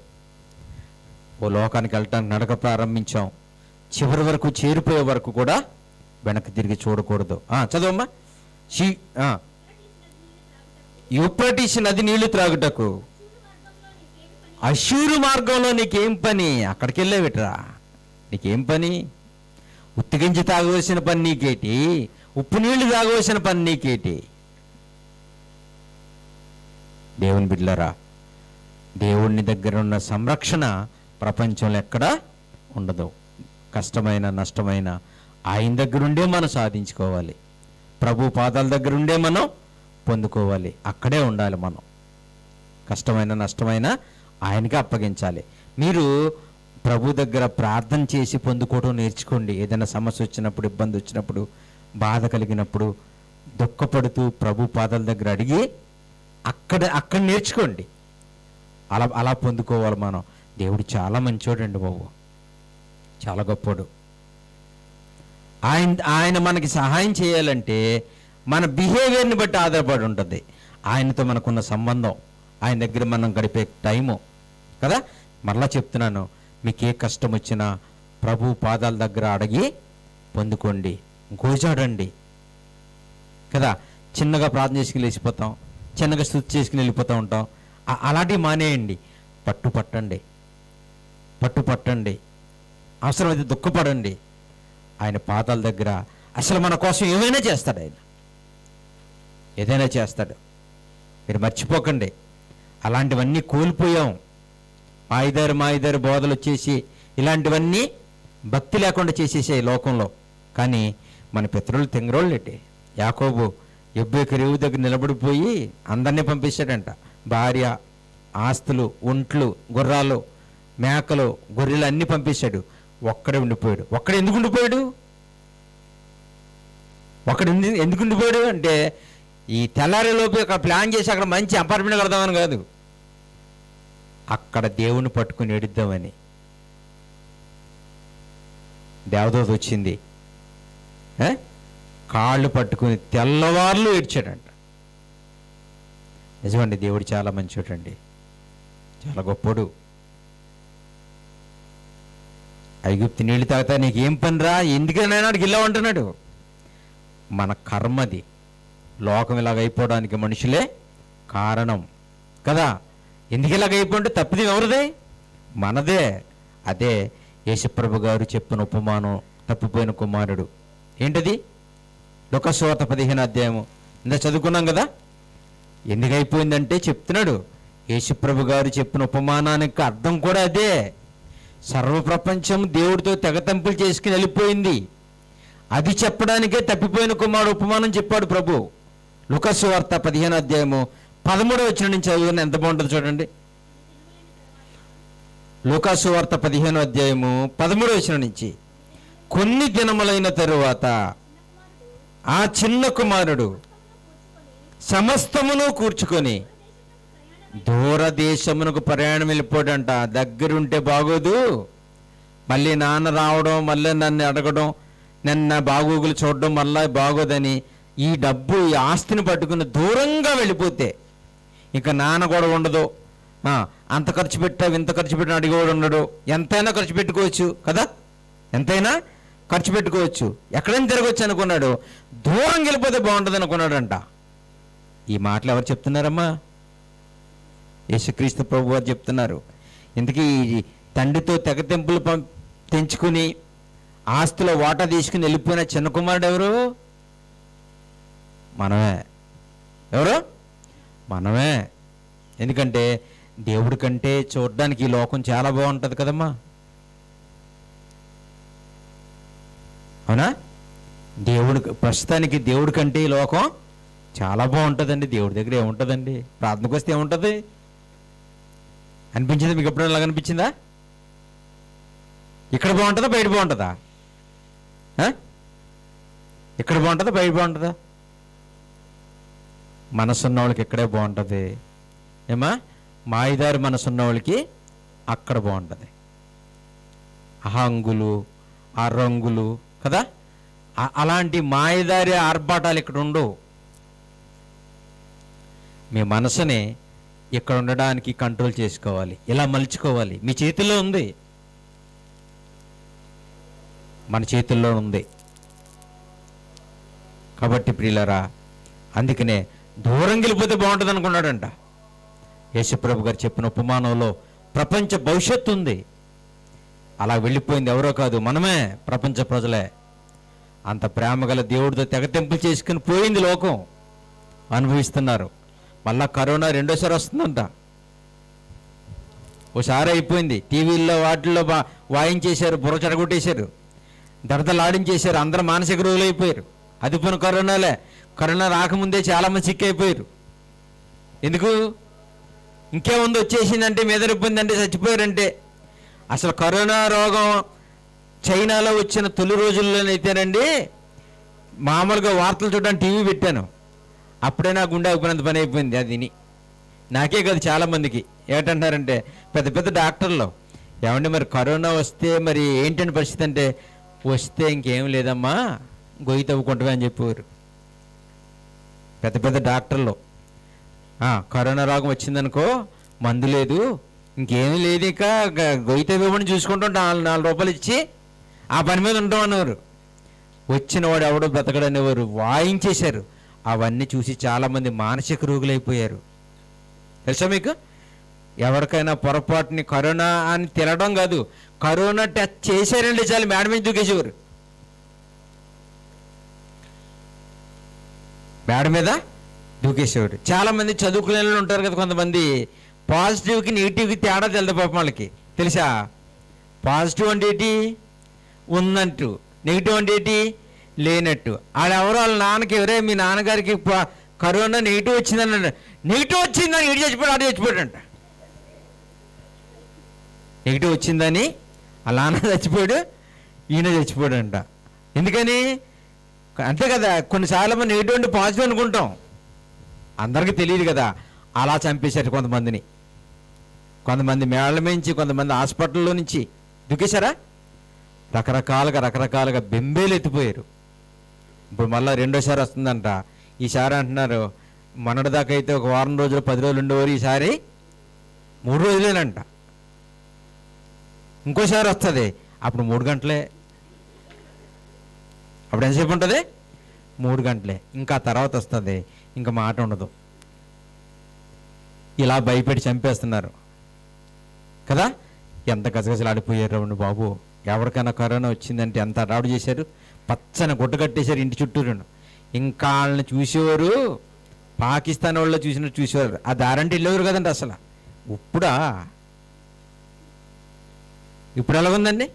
ఓ లోకానికి వెళ్ళటానికి నడక ప్రారంభించాం, చివరి వరకు చేరిపోయే వరకు కూడా వెనక్కి తిరిగి చూడకూడదు. చదవమ్మా. యూఫ్రటీసు నది నీళ్లు త్రాగుటకు అష్షూరు మార్గంలో నీకేం పని? అక్కడికి వెళ్ళేవిట్రా, నీకేం పని? ఉత్తిగించి తాగవలసిన పని నీకేటి? ఉప్పు నీళ్లు తాగవలసిన పని నీకేటి? దేవుని బిడ్డలారా, దేవుని దగ్గర ఉన్న సంరక్షణ ప్రపంచంలో ఎక్కడా ఉండదు. కష్టమైన నష్టమైన ఆయన దగ్గరుండే మనం సాధించుకోవాలి. ప్రభు పాదాల దగ్గరుండే మనం పొందుకోవాలి. అక్కడే ఉండాలి మనం. కష్టమైన నష్టమైన ఆయనకి అప్పగించాలి. మీరు ప్రభు దగ్గర ప్రార్థన చేసి పొందుకోవడం నేర్చుకోండి. ఏదైనా సమస్య వచ్చినప్పుడు, ఇబ్బంది వచ్చినప్పుడు, బాధ కలిగినప్పుడు దుఃఖపడుతూ ప్రభు పాదాల దగ్గర అడిగి అక్కడ నేర్చుకోండి. అలా పొందుకోవాలి మనం. దేవుడు చాలా మంచోడండి బాబు, చాలా గొప్పోడు. ఆయన మనకి సహాయం చేయాలంటే మన బిహేవియర్ని బట్టి ఆధారపడి ఉంటుంది. ఆయనతో మనకున్న సంబంధం, ఆయన దగ్గర మనం గడిపే టైము కదా. మరలా చెప్తున్నాను, మీకు ఏ కష్టం వచ్చినా ప్రభు పాదాల దగ్గర అడిగి పొందుకోండి, గోజాడండి కదా. చిన్నగా ప్రార్థన చేసుకుని వెళ్ళిపోతాం, చిన్నగా స్తుతి చేసుకుని వెళ్ళిపోతూ ఉంటాం. అలాంటివి మానేయండి. పట్టుపట్టండి, అవసరమైతే దుఃఖపడండి. ఆయన పాదాల దగ్గర అసలు మన కోసం ఏమైనా చేస్తాడు. ఆయన ఏదైనా చేస్తాడు. మీరు మర్చిపోకండి. అలాంటివన్నీ కోల్పోయాం. మాయిదారు బోధలు వచ్చేసి ఇలాంటివన్నీ భక్తి లేకుండా చేసేసాయి లోకంలో. కానీ మన పితరులు తెంగరోళ్ళేటి. యాకోబు యెబ్బేకు రేవు దగ్గర నిలబడిపోయి అందరినీ పంపించాడంట. భార్య, ఆస్తులు, ఒంట్లు, గుర్రాలు, మేకలు, గొర్రెలు అన్నీ పంపించాడు. ఒక్కడే ఉండిపోయాడు. ఎందుకు ఉండిపోయాడు? ఎందుకు ఉండిపోయాడు అంటే ఈ తెల్లారేలోపు అక్కడ ప్లాన్ చేసి అక్కడ మంచి అపార్ట్మెంట్ కడదామని కాదు, అక్కడ దేవుని పట్టుకుని ఏడిద్దామని. దేవదూత వచ్చింది, కాళ్ళు పట్టుకుని తెల్లవార్లు ఏడ్చాడంట. నిజమండి, దేవుడు చాలా మంచోడండి, చాలా గొప్పడు. ఐగుప్తు నీళ్ళు తాగుతా నీకేం పని రా, ఎందుకైనా గిల్లా అంటున్నాడు. మన కర్మది. లోకం ఇలాగ అయిపోవడానికి మనుషులే కారణం కదా. ఎందుకు ఇలాగైపోయింటే తప్పిది ఎవరిదే? మనదే. అదే యేసుప్రభు గారు చెప్పిన ఉపమానం, తప్పిపోయిన కుమారుడు. ఏంటది? లూకాసు సువార్త 15వ అధ్యాయము ఇందా చదువుకున్నాం కదా. ఎందుకైపోయిందంటే చెప్తున్నాడు, యేసుప్రభు గారు చెప్పిన ఉపమానానికి అర్థం కూడా అదే. సర్వప్రపంచం దేవుడితో తెగతెంపులు చేసుకుని వెళ్ళిపోయింది. అది చెప్పడానికే తప్పిపోయిన కుమారుడు ఉపమానం చెప్పాడు ప్రభు. లూకాసు సువార్త 15వ అధ్యాయము 13వ వచనం నుంచి చదువుకుని ఎంత బాగుంటుందో చూడండి. లూకాసు సువార్త 15వ అధ్యాయము 13వ వచనం నుంచి. కొన్ని దినములైన తరువాత ఆ చిన్న కుమారుడు సమస్తమును కూర్చుకొని దూరదేశమునకు ప్రయాణం వెళ్ళిపోడంట. దగ్గరుంటే బాగోదు, మళ్ళీ నాన్న రావడం, మళ్ళీ నన్ను అడగడం, నన్ను బాగోగులు చూడడం మళ్ళీ బాగోదని ఈ డబ్బు, ఈ ఆస్తిని పట్టుకుని దూరంగా వెళ్ళిపోతే ఇక నాన్న కూడా ఉండదు. అంత ఖర్చు పెట్టావు, ఇంత ఖర్చు పెట్టిన అడిగేవాడు ఉండడు. ఎంతైనా ఖర్చు పెట్టుకోవచ్చు కదా, ఎంతైనా ఖర్చు పెట్టుకోవచ్చు, ఎక్కడైనా తిరగవచ్చు అనుకున్నాడు. దూరం వెళ్ళిపోతే బాగుంటుంది అనుకున్నాడంట. ఈ మాటలు ఎవరు చెప్తున్నారమ్మా? యేసుక్రీస్తు ప్రభు వారు చెప్తున్నారు. ఇంతకీ తండ్రితో తెగతెంపులు తెంచుకుని ఆస్తిలో వాటా తీసుకుని వెళ్ళిపోయిన చిన్న కుమారుడు ఎవరు? మనమే. ఎవరు? మనమే. ఎందుకంటే దేవుడి కంటే చూడడానికి ఈ లోకం చాలా బాగుంటుంది కదమ్మా, అవునా? ప్రస్తుతానికి దేవుడి కంటే ఈ లోకం చాలా బాగుంటుందండి. దేవుడి దగ్గర ఏముంటుందండి? ప్రార్థనకు వస్తే ఏముంటుంది అనిపించిందా? మీకు ఎప్పుడైనా అలాగ అనిపించిందా? ఇక్కడ బాగుంటుందా, బయట బాగుంటుందా? ఇక్కడ బాగుంటుందా, బయట బాగుంటుందా? మనసున్న వాళ్ళకి ఇక్కడే బాగుంటుంది ఏమా. మాయదారి మనసున్న వాళ్ళకి అక్కడ బాగుంటుంది. హంగులు, ఆ రంగులు కదా, అలాంటి మాయదారి ఆర్భాటాలు ఇక్కడ ఉండవు. మీ మనసుని ఇక్కడ ఉండడానికి కంట్రోల్ చేసుకోవాలి, ఇలా మలుచుకోవాలి. మీ చేతుల్లో ఉంది, మన చేతుల్లో ఉంది. కాబట్టి ప్రియులారా, అందుకనే దూరం వెళ్ళిపోతే బాగుంటుంది అనుకున్నాడంట. యేసుప్రభు గారు చెప్పిన ఉపమానంలో ప్రపంచ భవిష్యత్తు ఉంది. అలా వెళ్ళిపోయింది ఎవరో కాదు, మనమే, ప్రపంచ ప్రజలే. అంత ప్రేమ గల దేవుడితో తెగతెంపులు చేసుకుని పోయింది లోకం, అనుభవిస్తున్నారు. మళ్ళా కరోనా రెండోసారి వస్తుందంట. ఓసారి అయిపోయింది, టీవీల్లో వాటిల్లో వాయించేశారు, బుర్ర చెడగొట్టేశారు, దడదలాడించేశారు, అందరూ మానసిక రోగులు అయిపోయారు. అది పోయిన కరోనాలే. కరోనా రాకముందే చాలామంది సిక్ అయిపోయారు. ఎందుకు? ఇంకేముంది, వచ్చేసిందంటే మెదరిపోయిందంటే చచ్చిపోయారంటే. అసలు కరోనా రోగం చైనాలో వచ్చిన తొలి రోజుల్లోనైతేనండి, మామూలుగా వార్తలు చూడడానికి టీవీ పెట్టాను, అప్పుడే నా గుండె ఆగిపోయినంత పని అయిపోయింది. అది నాకే కాదు చాలామందికి. ఏంటంటారంటే పెద్ద పెద్ద డాక్టర్లు, ఏమంటే మరి కరోనా వస్తే మరి ఏంటంటే పరిస్థితి అంటే, వస్తే ఇంకేం లేదమ్మా, గొయ్యి తవ్వుకుంటావే అని చెప్పేవారు పెద్ద పెద్ద డాక్టర్లు. కరోనా రోగం వచ్చిందనుకో, మందు లేదు, ఇంకేమీ లేదు, ఇక గొయ్యి తవ్వమని చూసుకుంటాం, 4 రూపాయలు ఇచ్చి ఆ పని మీద ఉంటాం అనేవారు. వచ్చిన వాడు ఎవడో బ్రతకడనేవారు, వాయించేశారు. అవన్నీ చూసి చాలామంది మానసిక రోగులైపోయారు. తెలుసా మీకు? ఎవరికైనా పొరపాటుని కరోనా అని తినడం కాదు, కరోనా టెస్ట్ చేశారండి చాలు మేడ మీద దూకేసేవారు. మేడ మీద దూకేసేవారు. చాలామంది చదువుకునే వాళ్ళు ఉంటారు కదా, కొంతమంది పాజిటివ్కి నెగిటివ్కి తేడా తెలుదు పాపం వాళ్ళకి. తెలుసా? పాజిటివ్ అంటే ఏంటి? ఉన్నట్టు, నెగిటివ్ అంటే ఏంటి? లేనట్టు. ఆడెవరో వాళ్ళ నాన్నకి, ఎవరే మీ నాన్నగారికి కరోనా నెగిటివ్ వచ్చిందని, నెగిటివ్ వచ్చిందని ఈడు చచ్చిపోయాడు, ఆడు చచ్చిపోయాడంట. నెగిటివ్ వచ్చిందని వాళ్ళ నాన్న చచ్చిపోయాడు, ఈయన చచ్చిపోయాడంట. ఎందుకని? అంతే కదా, కొన్నిసార్లు మనం నెగిటివ్ అంటే పాజిటివ్ అనుకుంటాం, అందరికీ తెలియదు కదా. అలా చంపేశారు కొంతమందిని. కొంతమంది మేళ్ళ నుంచి, కొంతమంది హాస్పిటల్లో నుంచి దుకేశారా. రకరకాలుగా బెంబేలు ఎత్తిపోయారు. ఇప్పుడు మళ్ళీ రెండోసారి వస్తుందంట. ఈసారి అంటున్నారు, మొన్నటిదాకా అయితే ఒక వారం రోజులు 10 రోజులు ఉండేవారు, ఈసారి 3 రోజులేనంట. ఇంకోసారి వస్తుంది, అప్పుడు 3 గంటలే. అప్పుడు ఎంతసేపు ఉంటుంది? 3 గంటలే. ఇంకా తర్వాత వస్తుంది, ఇంకా మాట ఉండదు. ఇలా భయపెట్టి చంపేస్తున్నారు కదా. ఎంత గజగజలాడిపోయారు బాబు. ఎవరికైనా కరోనా వచ్చిందంటే ఎంత అడావుడు చేశారు. పచ్చని గుడ్డ కట్టేశారు ఇంటి చుట్టూరు. ఇంకా వాళ్ళని చూసేవారు పాకిస్తాన్ వాళ్ళు చూసినట్టు చూసేవారు. ఆ దారంటే వెళ్ళేవారు కదండి అసలు. ఇప్పుడు ఎలాగుందండి?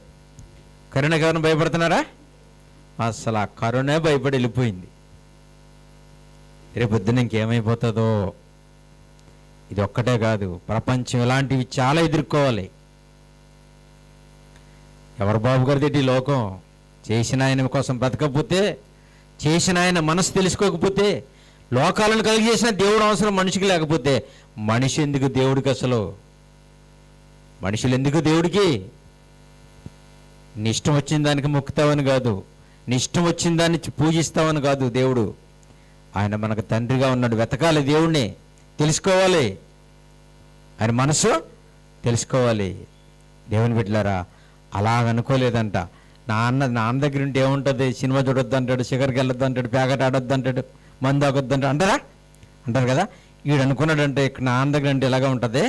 కరోనాకి ఎవరైనా భయపడుతున్నారా? అసలు ఆ కరోనా భయపడి వెళ్ళిపోయింది. రేపు పొద్దున్న ఇంకేమైపోతుందో. ఇది ఒక్కటే కాదు, ప్రపంచం ఇలాంటివి చాలా ఎదుర్కోవాలి. ఎవరు బాబు గారిది ఈ లోకం? చేసిన ఆయన కోసం బ్రతకపోతే, చేసిన ఆయన మనసు తెలుసుకోకపోతే, లోకాలను కలిగి చేసిన దేవుడు అవసరం మనిషికి లేకపోతే, మనిషి ఎందుకు దేవుడికి? అసలు మనుషులు ఎందుకు దేవుడికి? నీ ఇష్టం వచ్చిన దానికి మొక్కుతావని కాదు, నీ ఇష్టం వచ్చిన దాన్ని పూజిస్తావని కాదు. దేవుడు ఆయన మనకు తండ్రిగా ఉన్నాడు. వెతకాలి, దేవుణ్ణి తెలుసుకోవాలి, ఆయన మనసు తెలుసుకోవాలి. దేవుని బిడ్డలారా, అలాగనుకోలేదంట. నాన్న దగ్గర ఉంటే ఏముంటుంది? సినిమా చూడొద్దు అంటాడు, షుగర్కి వెళ్ళొద్దు అంటాడు, ప్యాకెట్ ఆడొద్దు అంటాడు, మందు ఆగొద్దు అంటారు. అంటారు కదా. వీడు అనుకున్నాడంటే ఇక్కడ నాన్న దగ్గర అంటే ఎలాగా ఉంటుంది?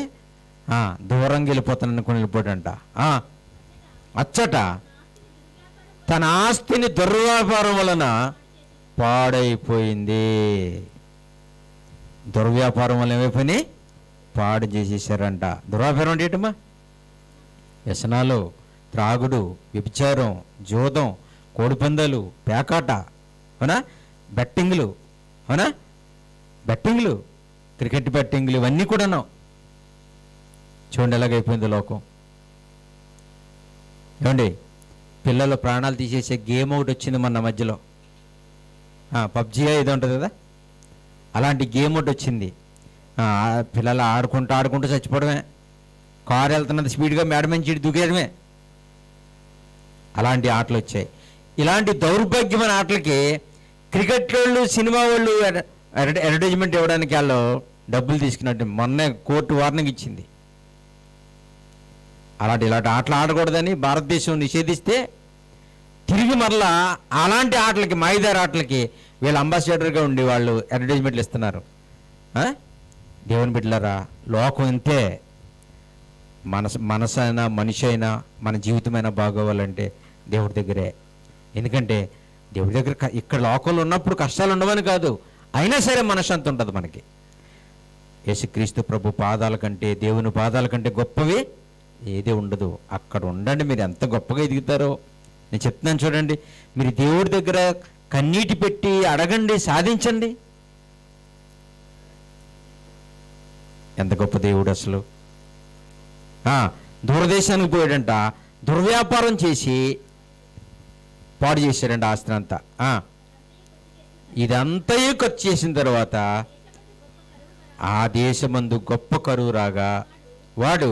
దూరంగా వెళ్ళిపోతాను అనుకుని వెళ్ళిపోయాడంట. అచ్చట తన ఆస్తిని దుర్వ్యాపారం వలన పాడైపోయింది. దుర్వ్యాపారం వల్ల ఏమైపోయినాయి? పాడు చేసేసారంట. దుర్వ్యాపారం అంటే ఏంటమ్మా? వ్యసనాలు, త్రాగుడు, వ్యభిచారం, జూదం, కోడిపందాలు, పేకాట, అవునా, బెట్టింగ్లు, అవునా, బెట్టింగ్లు, క్రికెట్ బెట్టింగ్లు, ఇవన్నీ కూడాను. చూడండి ఎలాగైపోయింది లోకం. ఏమండి, పిల్లలు ప్రాణాలు తీసేసే గేమ్ ఒకటి వచ్చింది మన మధ్యలో. పబ్జీ ఇది ఉంటుంది కదా, అలాంటి గేమ్ ఒకటి వచ్చింది. పిల్లలు ఆడుకుంటూ చచ్చిపోవడమే. కారు వెళ్తున్నది స్పీడ్గా మేడ నుంచి దూకేయడమే. అలాంటి ఆటలు వచ్చాయి. ఇలాంటి దౌర్భాగ్యమైన ఆటలకి క్రికెట్ వాళ్ళు, సినిమా వాళ్ళు అడ్వర్టైజ్మెంట్ ఇవ్వడానికి వాళ్ళు డబ్బులు తీసుకున్నట్టు మొన్నే కోర్టు వార్నింగ్ ఇచ్చింది. ఇలాంటి ఆటలు ఆడకూడదని భారతదేశం నిషేధిస్తే తిరిగి మరలా అలాంటి ఆటలకి, మాయిదారు ఆటలకి వీళ్ళు అంబాసిడర్గా ఉండి వాళ్ళు అడ్వర్టైజ్మెంట్లు ఇస్తున్నారు. దేవుని బిడ్డలారా, లోకం ఇంతే. మనసైనా మనిషి అయినా మన జీవితమైనా బాగోవాలంటే దేవుడి దగ్గరే. ఎందుకంటే దేవుడి దగ్గర ఇక్కడ లోకంలో ఉన్నప్పుడు కష్టాలు ఉండవని కాదు, అయినా సరే మనశ్శాంతి ఉంటుంది మనకి. యేసుక్రీస్తు ప్రభు పాదాల కంటే, దేవుని పాదాల కంటే గొప్పవి ఏది ఉండదు. అక్కడ ఉండండి, మీరు ఎంత గొప్పగా ఎదుగుతారో. నేను చెప్తున్నాను చూడండి, మీరు దేవుడి దగ్గర కన్నీటి పెట్టి అడగండి, సాధించండి. ఎంత గొప్ప దేవుడు అసలు. దూరదేశానికి పోయాడంట, దుర్వ్యాపారం చేసి పాడు చేశాడంట ఆస్తిని అంతా. ఇదంతయు ఖర్చు చేసిన తర్వాత ఆ దేశమందు గొప్ప కరువు రాగా వాడు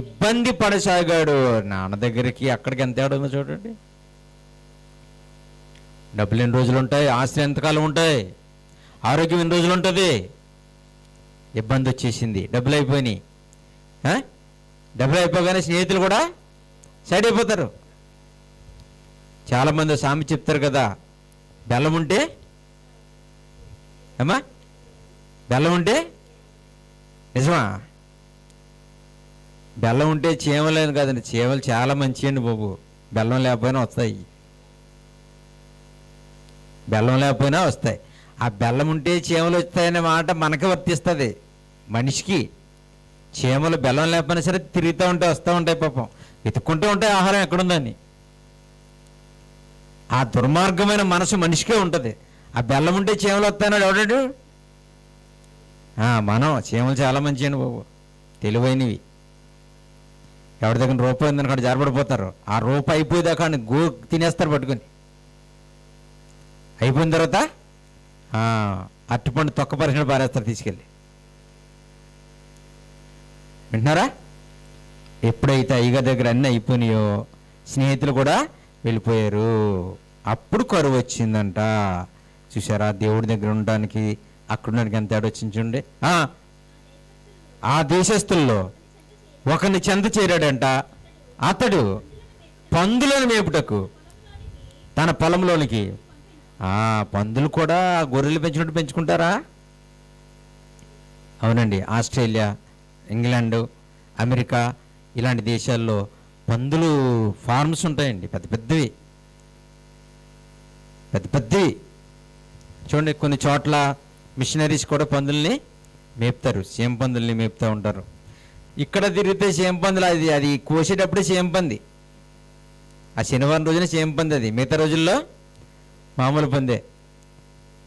ఇబ్బంది పడసాగాడు. నాన్న దగ్గరికి అక్కడికి ఎంత ఏడుందో చూడండి. డబ్బులు ఎన్ని రోజులు ఉంటాయి? ఆస్తి ఎంతకాలం ఉంటాయి? ఆరోగ్యం ఎన్ని రోజులు ఉంటుంది? ఇబ్బంది వచ్చేసింది, డబ్బులు అయిపోయినాయి. డబ్బులు అయిపోగానే స్నేహితులు కూడా సైడ్ అయిపోతారు. చాలామంది సామెత చెప్తారు కదా, బెల్లం ఉంటే బెల్లం ఉంటే నిజమా? బెల్లం ఉంటే చీమలేదు కదండి. చీమలు చాలా మంచియండి బాబు, బెల్లం లేకపోయినా వస్తాయి. బెల్లం లేకపోయినా వస్తాయి. ఆ బెల్లం ఉంటే చీమలు వస్తాయనే మాట మనకి వర్తిస్తుంది. మనిషికి చీమలు బెల్లం లేకపోయినా సరే తిరుగుతూ ఉంటాయి, వస్తూ ఉంటాయి, పాపం వెతుక్కుంటూ ఉంటాయి ఆహారం ఎక్కడుందని. ఆ దుర్మార్గమైన మనసు మనిషికే ఉంటుంది. ఆ బెల్లం ఉంటే చీమలు వస్తాయన్నాడు ఎవడాడు? మనం చీమలు చాలా మంచియండి బాబు, తెలివైనవి. ఎవరి దగ్గర రూపాయి ఉందని అక్కడ జారపడిపోతారు. ఆ రూపాయి అయిపోయేదాకా గో తినేస్తారు పట్టుకొని. అయిపోయిన తర్వాత అరటిపండు తొక్క పరిశ్రమ పారేస్తారు తీసుకెళ్ళి. వింటున్నారా? ఎప్పుడైతే అయ్యగారి దగ్గర అన్నీ అయిపోయినాయో స్నేహితులు కూడా వెళ్ళిపోయారు. అప్పుడు కరువు వచ్చిందంట. చూసారా, దేవుడి దగ్గర ఉండడానికి అక్కడ ఉండడానికి ఎంత తేడా వచ్చింది చూడండి. ఆ దేశస్తుల్లో ఒకరిని చెంత చేరాడంట. అతడు పందులను మేపుటకు తన పొలంలోనికి. పందులు కూడా గొర్రెలు పెంచుకుంటూ పెంచుకుంటారా? అవునండి, ఆస్ట్రేలియా, ఇంగ్లాండు, అమెరికా ఇలాంటి దేశాల్లో పందులు ఫార్మ్స్ ఉంటాయండి, పెద్ద పెద్దవి. చూడండి, కొన్ని చోట్ల మిషనరీస్ కూడా పందుల్ని మేపుతారు, సేమ్ పందుల్ని మేపుతూ ఉంటారు. ఇక్కడ తిరిగితే సేమ్ పందులు, అది కోసేటప్పుడే సేమ్ పంది. ఆ శనివారం రోజున సేమ్ పంది, అది మిగతా రోజుల్లో మామూలు పందే.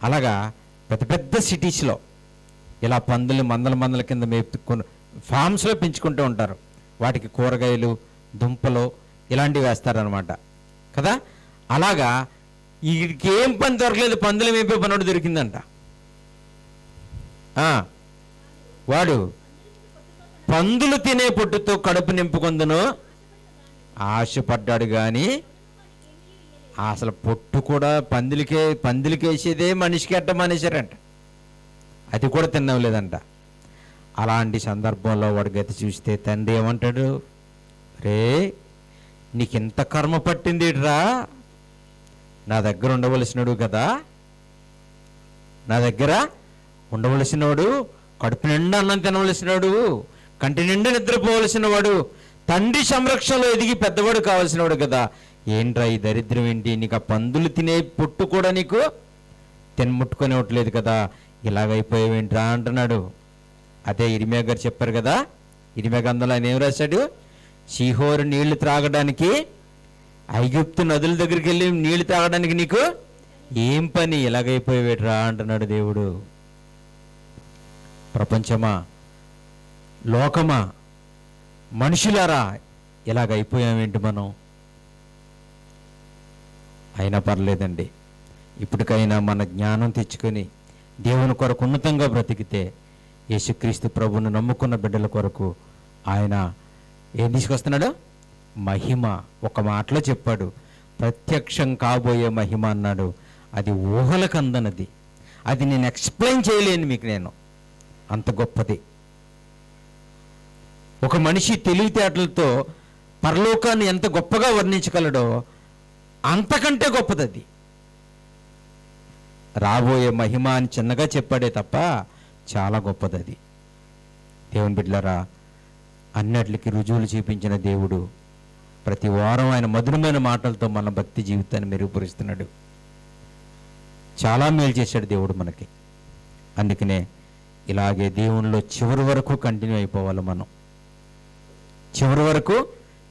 అలాగా పెద్ద పెద్ద సిటీస్లో ఇలా పందుల్ని మందల కింద మేపుకొని ఫామ్స్లో పెంచుకుంటూ ఉంటారు. వాటికి కూరగాయలు, దుంపలు ఇలాంటివి వేస్తారనమాట కదా. అలాగా వీడికి ఏం పని దొరకలేదు, పందులు మేపే పనోడు దొరికిందంట. వాడు పందులు తినే పొట్టుతో కడుపు నింపుకొందును ఆశపడ్డాడు, కానీ అసలు పొట్టు కూడా పందులకి వేసేదే మనిషికి ఎట్ట మానేశారంట, అది కూడా తినలేదంట. అలాంటి సందర్భంలో వాడి గతి చూస్తే తండ్రి ఏమంటాడు, రే నీకింత కర్మ పట్టింది రా, నా దగ్గర ఉండవలసినడు కదా, నా దగ్గర ఉండవలసినవాడు, కడుపు నిండా అన్నం తినవలసినవాడు, కంటి నిండా నిద్రపోవలసిన వాడు, తండ్రి సంరక్షణలో ఎదిగి పెద్దవాడు కావాల్సినవాడు కదా. ఏంట్రా ఈ దరిద్రం ఏంటి, నీకు ఆ పందులు తినే పొట్టు కూడా నీకు తినముట్టుకునేవట్లేదు కదా, ఇలాగైపోయావేంట్రా అంటున్నాడు. అదే ఇర్మియా గారు చెప్పారు కదా, ఇర్మియా గ్రంథంలో ఆయన ఏం రాశాడు, షీహోరు నీళ్లు త్రాగడానికి, ఐగుప్తు నదుల దగ్గరికి వెళ్ళి నీళ్లు తాగడానికి నీకు ఏం పని, ఇలాగైపోయేవేట్రా అంటున్నాడు దేవుడు. ప్రపంచమా, లోకమా, మనుషులారా, ఇలాగైపోయామేంటి మనం? అయినా పర్లేదండి, ఇప్పటికైనా మన జ్ఞానం తెచ్చుకొని దేవుని కొరకు ఉన్నతంగా బ్రతికితే, యేసుక్రీస్తు ప్రభువును నమ్ముకున్న బిడ్డల కొరకు ఆయన ఏం తీసుకొస్తున్నాడు? మహిమ. ఒక మాటలో చెప్పాడు, ప్రత్యక్షం కాబోయే మహిమ అన్నాడు. అది ఊహలకు అందనది, అది నేను ఎక్స్ప్లెయిన్ చేయలేను మీకు, నేను అంత గొప్పది. ఒక మనిషి తెలివితేటలతో పరలోకాన్ని ఎంత గొప్పగా వర్ణించగలడో అంతకంటే గొప్పది అది. రాబోయే మహిమ అని చిన్నగా చెప్పాడే తప్ప చాలా గొప్పది అది. దేవుని బిడ్డలారా, అన్నిటికి రుజువులు చూపించిన దేవుడు ప్రతి వారం ఆయన మధురమైన మాటలతో మన భక్తి జీవితాన్ని మెరుగుపరుస్తున్నాడు. చాలా మేలు చేశాడు దేవుడు మనకి. అందుకనే ఇలాగే దేవునిలో చివరి వరకు కంటిన్యూ అయిపోవాలి, మనం చివరి వరకు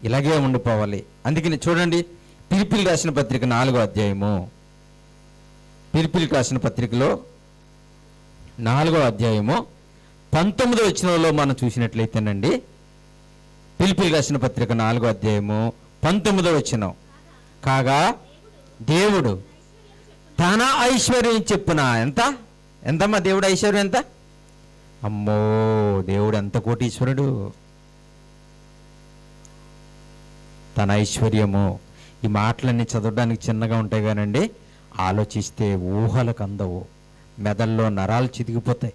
ఇలాగే ఉండిపోవాలి. అందుకని చూడండి, పిలిపిలి రాసిన పత్రిక 4వ అధ్యాయము, పిలిపిలికి రాసిన పత్రికలో 4వ అధ్యాయము 19వ వచనంలో మనం చూసినట్లయితేనండి, పిలిపిలి రాసిన పత్రిక 4వ అధ్యాయము 19వ వచనం, కాగా దేవుడు తన ఐశ్వర్యం చెప్పున ఎంతమ్మా దేవుడు ఐశ్వర్యం ఎంత? అమ్మో, దేవుడు ఎంత కోటీశ్వరుడు! తన ఐశ్వర్యము. ఈ మాటలన్నీ చదవడానికి చిన్నగా ఉంటాయి కానండి, ఆలోచిస్తే ఊహలకు అందవు, మెదల్లో నరాలు చితికిపోతాయి.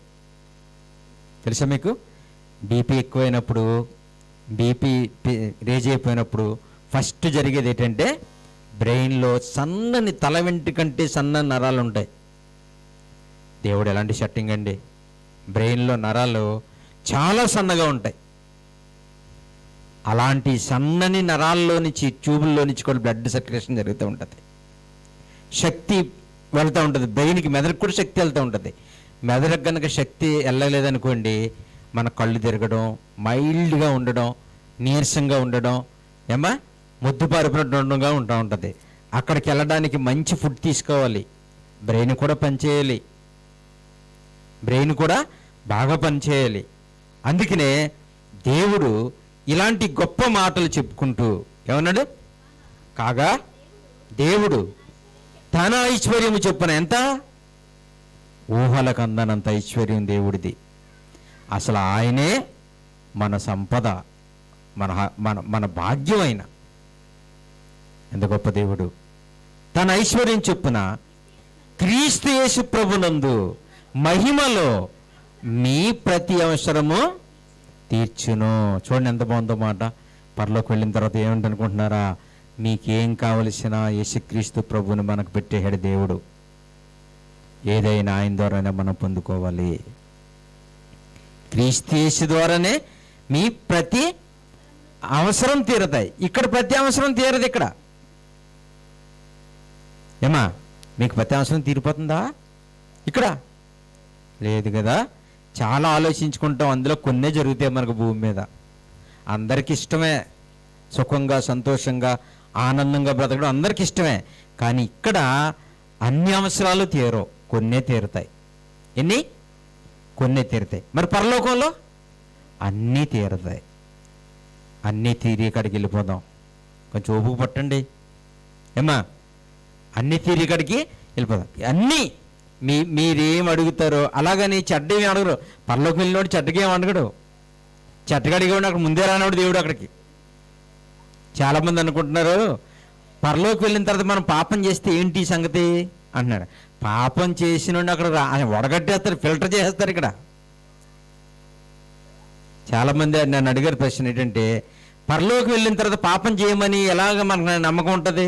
తెలుసా మీకు? బీపీ ఎక్కువైనప్పుడు, బీపీ రేజ్ అయిపోయినప్పుడు ఫస్ట్ జరిగేది ఏంటంటే, బ్రెయిన్లో సన్నని, తల వెంట్రుకంటే సన్నని నరాలు ఉంటాయి. దేవుడు ఎలాంటి సెట్టింగ్ అండి, బ్రెయిన్లో నరాలు చాలా సన్నగా ఉంటాయి. అలాంటి సన్నని నరాల్లో నుంచి, ట్యూబుల్లో నుంచి కూడా బ్లడ్ సర్క్యులేషన్ జరుగుతూ ఉంటుంది, శక్తి వెళ్తూ ఉంటుంది బ్రెయిన్కి, మెదడుకు కూడా శక్తి వెళ్తూ ఉంటుంది. మెదడుకు కనుక శక్తి వెళ్ళలేదనుకోండి, మన కళ్ళు తిరగడం, మైల్డ్గా ఉండడం, నీరసంగా ఉండడం, మొద్దు పారిపోయినట్టుగా ఉంటూ ఉంటుంది. అక్కడికి వెళ్ళడానికి మంచి ఫుడ్ తీసుకోవాలి, బ్రెయిన్ కూడా పనిచేయాలి, బ్రెయిన్ కూడా బాగా పనిచేయాలి. అందుకనే దేవుడు ఇలాంటి గొప్ప మాటలు చెప్పుకుంటూ ఏమన్నాడు, కాగా దేవుడు తన ఐశ్వర్యము చొప్పున ఎంత? ఊహలకు అందనంత ఐశ్వర్యం దేవుడిది. అసలు ఆయనే మన సంపద, మన మన మన భాగ్యం. అయిన ఎంత గొప్ప దేవుడు! తన ఐశ్వర్యం చొప్పున క్రీస్తు యేసు ప్రభునందు మహిమలో మీ ప్రతి అవసరము తీర్చును. చూడండి ఎంత బాగుందో మాట. పరలోకి వెళ్ళిన తర్వాత ఏమిటి అనుకుంటున్నారా? మీకేం కావలసిన యేసుక్రీస్తు ప్రభువుని మనకు పెట్టేశాడు దేవుడు. ఏదైనా ఆయన ద్వారానే మనం పొందుకోవాలి. క్రీస్తు యేసు ద్వారానే మీ ప్రతి అవసరం తీరుతాయి. ఇక్కడ ప్రతి అవసరం తీరదు. ఇక్కడ ఏమా మీకు ప్రతి అవసరం తీరిపోతుందా? ఇక్కడ లేదు కదా. చాలా ఆలోచించుకుంటాం, అందులో కొన్నే జరుగుతాయి మనకు భూమి మీద. అందరికి ఇష్టమే సుఖంగా, సంతోషంగా, ఆనందంగా బ్రతకడం అందరికి ఇష్టమే. కానీ ఇక్కడ అన్ని అవసరాలు తీరవు, కొన్నే తీరుతాయి. ఎన్ని? కొన్నే తీరుతాయి. మరి పరలోకంలో అన్నీ తీరుతాయి. అన్నీ తీరి కాడికి వెళ్ళిపోదాం. కొంచెం ఓపిక పట్టండి ఏమా. అన్నీ తీరి కాడికి వెళ్ళిపోదాం. అన్నీ మీరేం అడుగుతారో అలాగని చెడ్డేమి అడగరు. పరలోకి వెళ్ళినోడు చెడ్డగేం అడగడు. చెడ్డగడిగా ఉండి అక్కడ ముందే రానోడు దేవుడు అక్కడికి. చాలామంది అనుకుంటున్నారు పరలోకి వెళ్ళిన తర్వాత మనం పాపం చేస్తే ఏంటి సంగతి అంటున్నారు. పాపం చేసిన అక్కడ వడగట్టేస్తారు, ఫిల్టర్ చేసేస్తారు. ఇక్కడ చాలామంది నన్ను అడిగారు ప్రశ్న ఏంటంటే, పరలోకి వెళ్ళిన తర్వాత పాపం చేయమని ఎలాగ మనకు నమ్మకం ఉంటుంది?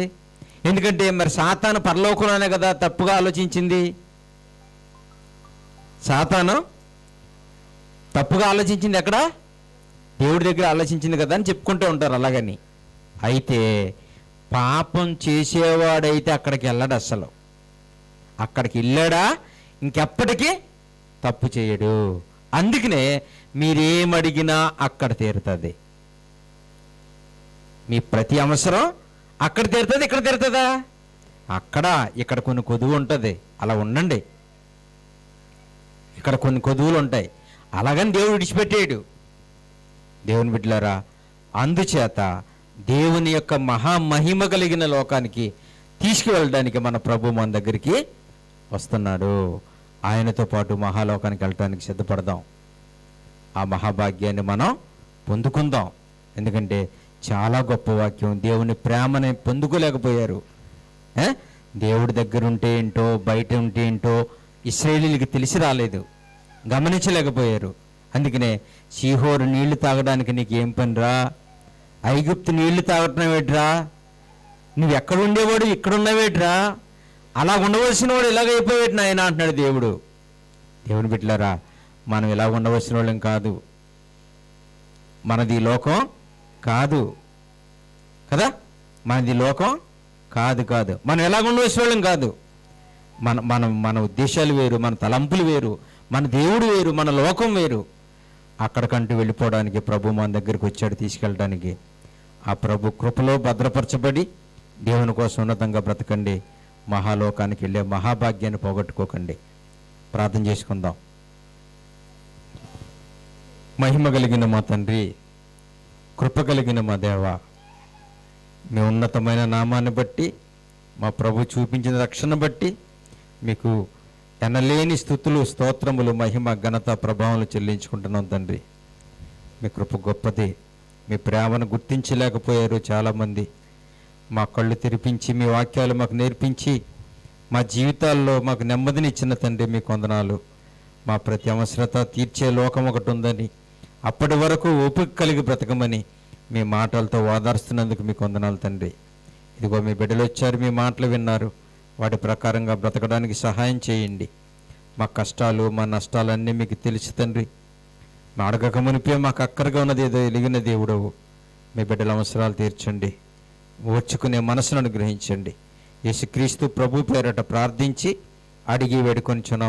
ఎందుకంటే మరి సాతాను పరలోకంలోనే కదా తప్పుగా ఆలోచించింది. సాతాను తప్పుగా ఆలోచించింది ఎక్కడ? దేవుడి దగ్గర ఆలోచించింది కదా అని చెప్పుకుంటూ ఉంటారు అలాగని. అయితే పాపం చేసేవాడైతే అక్కడికి వెళ్ళాడు. అసలు అక్కడికి వెళ్ళాడా ఇంకెప్పటికీ తప్పు చేయడు. అందుకనే మీరేమడిగినా అక్కడ తీరుతుంది. మీ ప్రతి అవసరం అక్కడ తీరుతుంది. ఇక్కడ తీరుతుందా? అక్కడ. ఇక్కడ కొన్ని కొదువు ఉంటుంది, అలా ఉండండి. ఇక్కడ కొన్ని కొదువులు ఉంటాయి, అలాగని దేవుడు విడిచిపెట్టాడు. దేవుని బిడ్డలారా, అందుచేత దేవుని యొక్క మహామహిమ కలిగిన లోకానికి తీసుకువెళ్ళడానికి మన ప్రభు మన దగ్గరికి వస్తున్నాడు. ఆయనతో పాటు మహాలోకానికి వెళ్ళటానికి సిద్ధపడదాం. ఆ మహాభాగ్యాన్ని మనం పొందుకుందాం. ఎందుకంటే చాలా గొప్ప వాక్యం. దేవుని ప్రేమని పొందుకోలేకపోయారు. దేవుడి దగ్గర ఉంటే ఏంటో, బయట ఉంటే ఏంటో ఇశ్రాయేలీయులకి తెలిసి రాలేదు, గమనించలేకపోయారు. అందుకనే సీహోరు నీళ్లు తాగడానికి నీకు ఏం పనిరా? ఐగుప్తు నీళ్లు తాగటం వేట్రా? నువ్వు ఎక్కడ ఉండేవాడు ఇక్కడ ఉన్నవేట్రా? అలా ఉండవలసిన వాడు ఇలాగైపోయేటి నాయన అంటున్నాడు దేవుడు. దేవుని బిడ్డలారా, మనం ఇలా ఉండవలసిన వాళ్ళం కాదు. మనది లోకం కాదు కదా. మనది లోకం కాదు. మనం ఎలాగ ఉండవలసిన వాళ్ళం కాదు. మన ఉద్దేశాలు వేరు, మన తలంపులు వేరు, మన దేవుడు వేరు, మన లోకం వేరు. అక్కడికంటూ వెళ్ళిపోవడానికి ప్రభు మన దగ్గరికి వచ్చాడు, తీసుకెళ్ళడానికి. ఆ ప్రభు కృపలో భద్రపరచబడి దేవుని కోసం ఉన్నతంగా బ్రతకండి. మహాలోకానికి వెళ్ళే మహాభాగ్యాన్ని పోగొట్టుకోకండి. ప్రార్థన చేసుకుందాం. మహిమ కలిగిన మా తండ్రి, కృప కలిగిన మా దేవ, మీ ఉన్నతమైన నామాన్ని బట్టి, మా ప్రభు చూపించిన రక్షణ బట్టి మీకు ఎనలేని స్తుతులు, స్తోత్రములు, మహిమ, ఘనత, ప్రభావాలు చెల్లించుకుంటున్నాం తండ్రి. మీ కృప గొప్పది. మీ ప్రేమను గుర్తించలేకపోయారు చాలామంది. మా కళ్ళు తెరిపించి మీ వాక్యాలు మాకు నేర్పించి మా జీవితాల్లో మాకు నెమ్మదినిచ్చిన తండ్రి మీకు వందనాలు. మా ప్రతి అవసరత తీర్చే లోకం ఒకటి ఉందని, అప్పటి వరకు ఓపిక కలిగి బ్రతకమని మీ మాటలతో ఓదార్స్తున్నందుకు మీకు వందనాలు తండ్రి. ఇదిగో మీ బిడ్డలు వచ్చారు, మీ మాటలు విన్నారు, వాటి ప్రకారంగా బ్రతకడానికి సహాయం చేయండి. మా కష్టాలు, మా నష్టాలన్నీ మీకు తెలుసు తండ్రి. మా అడగక మునిపే మాకు అక్కరగా ఉన్నది ఏదో ఎలిగిన దేవుడవు. మీ బిడ్డల అవసరాలు తీర్చండి, ఓర్చుకునే మనసును అనుగ్రహించండి. యేసుక్రీస్తు ప్రభు పేరట ప్రార్థించి అడిగి వేడుకొనిచున్నాం.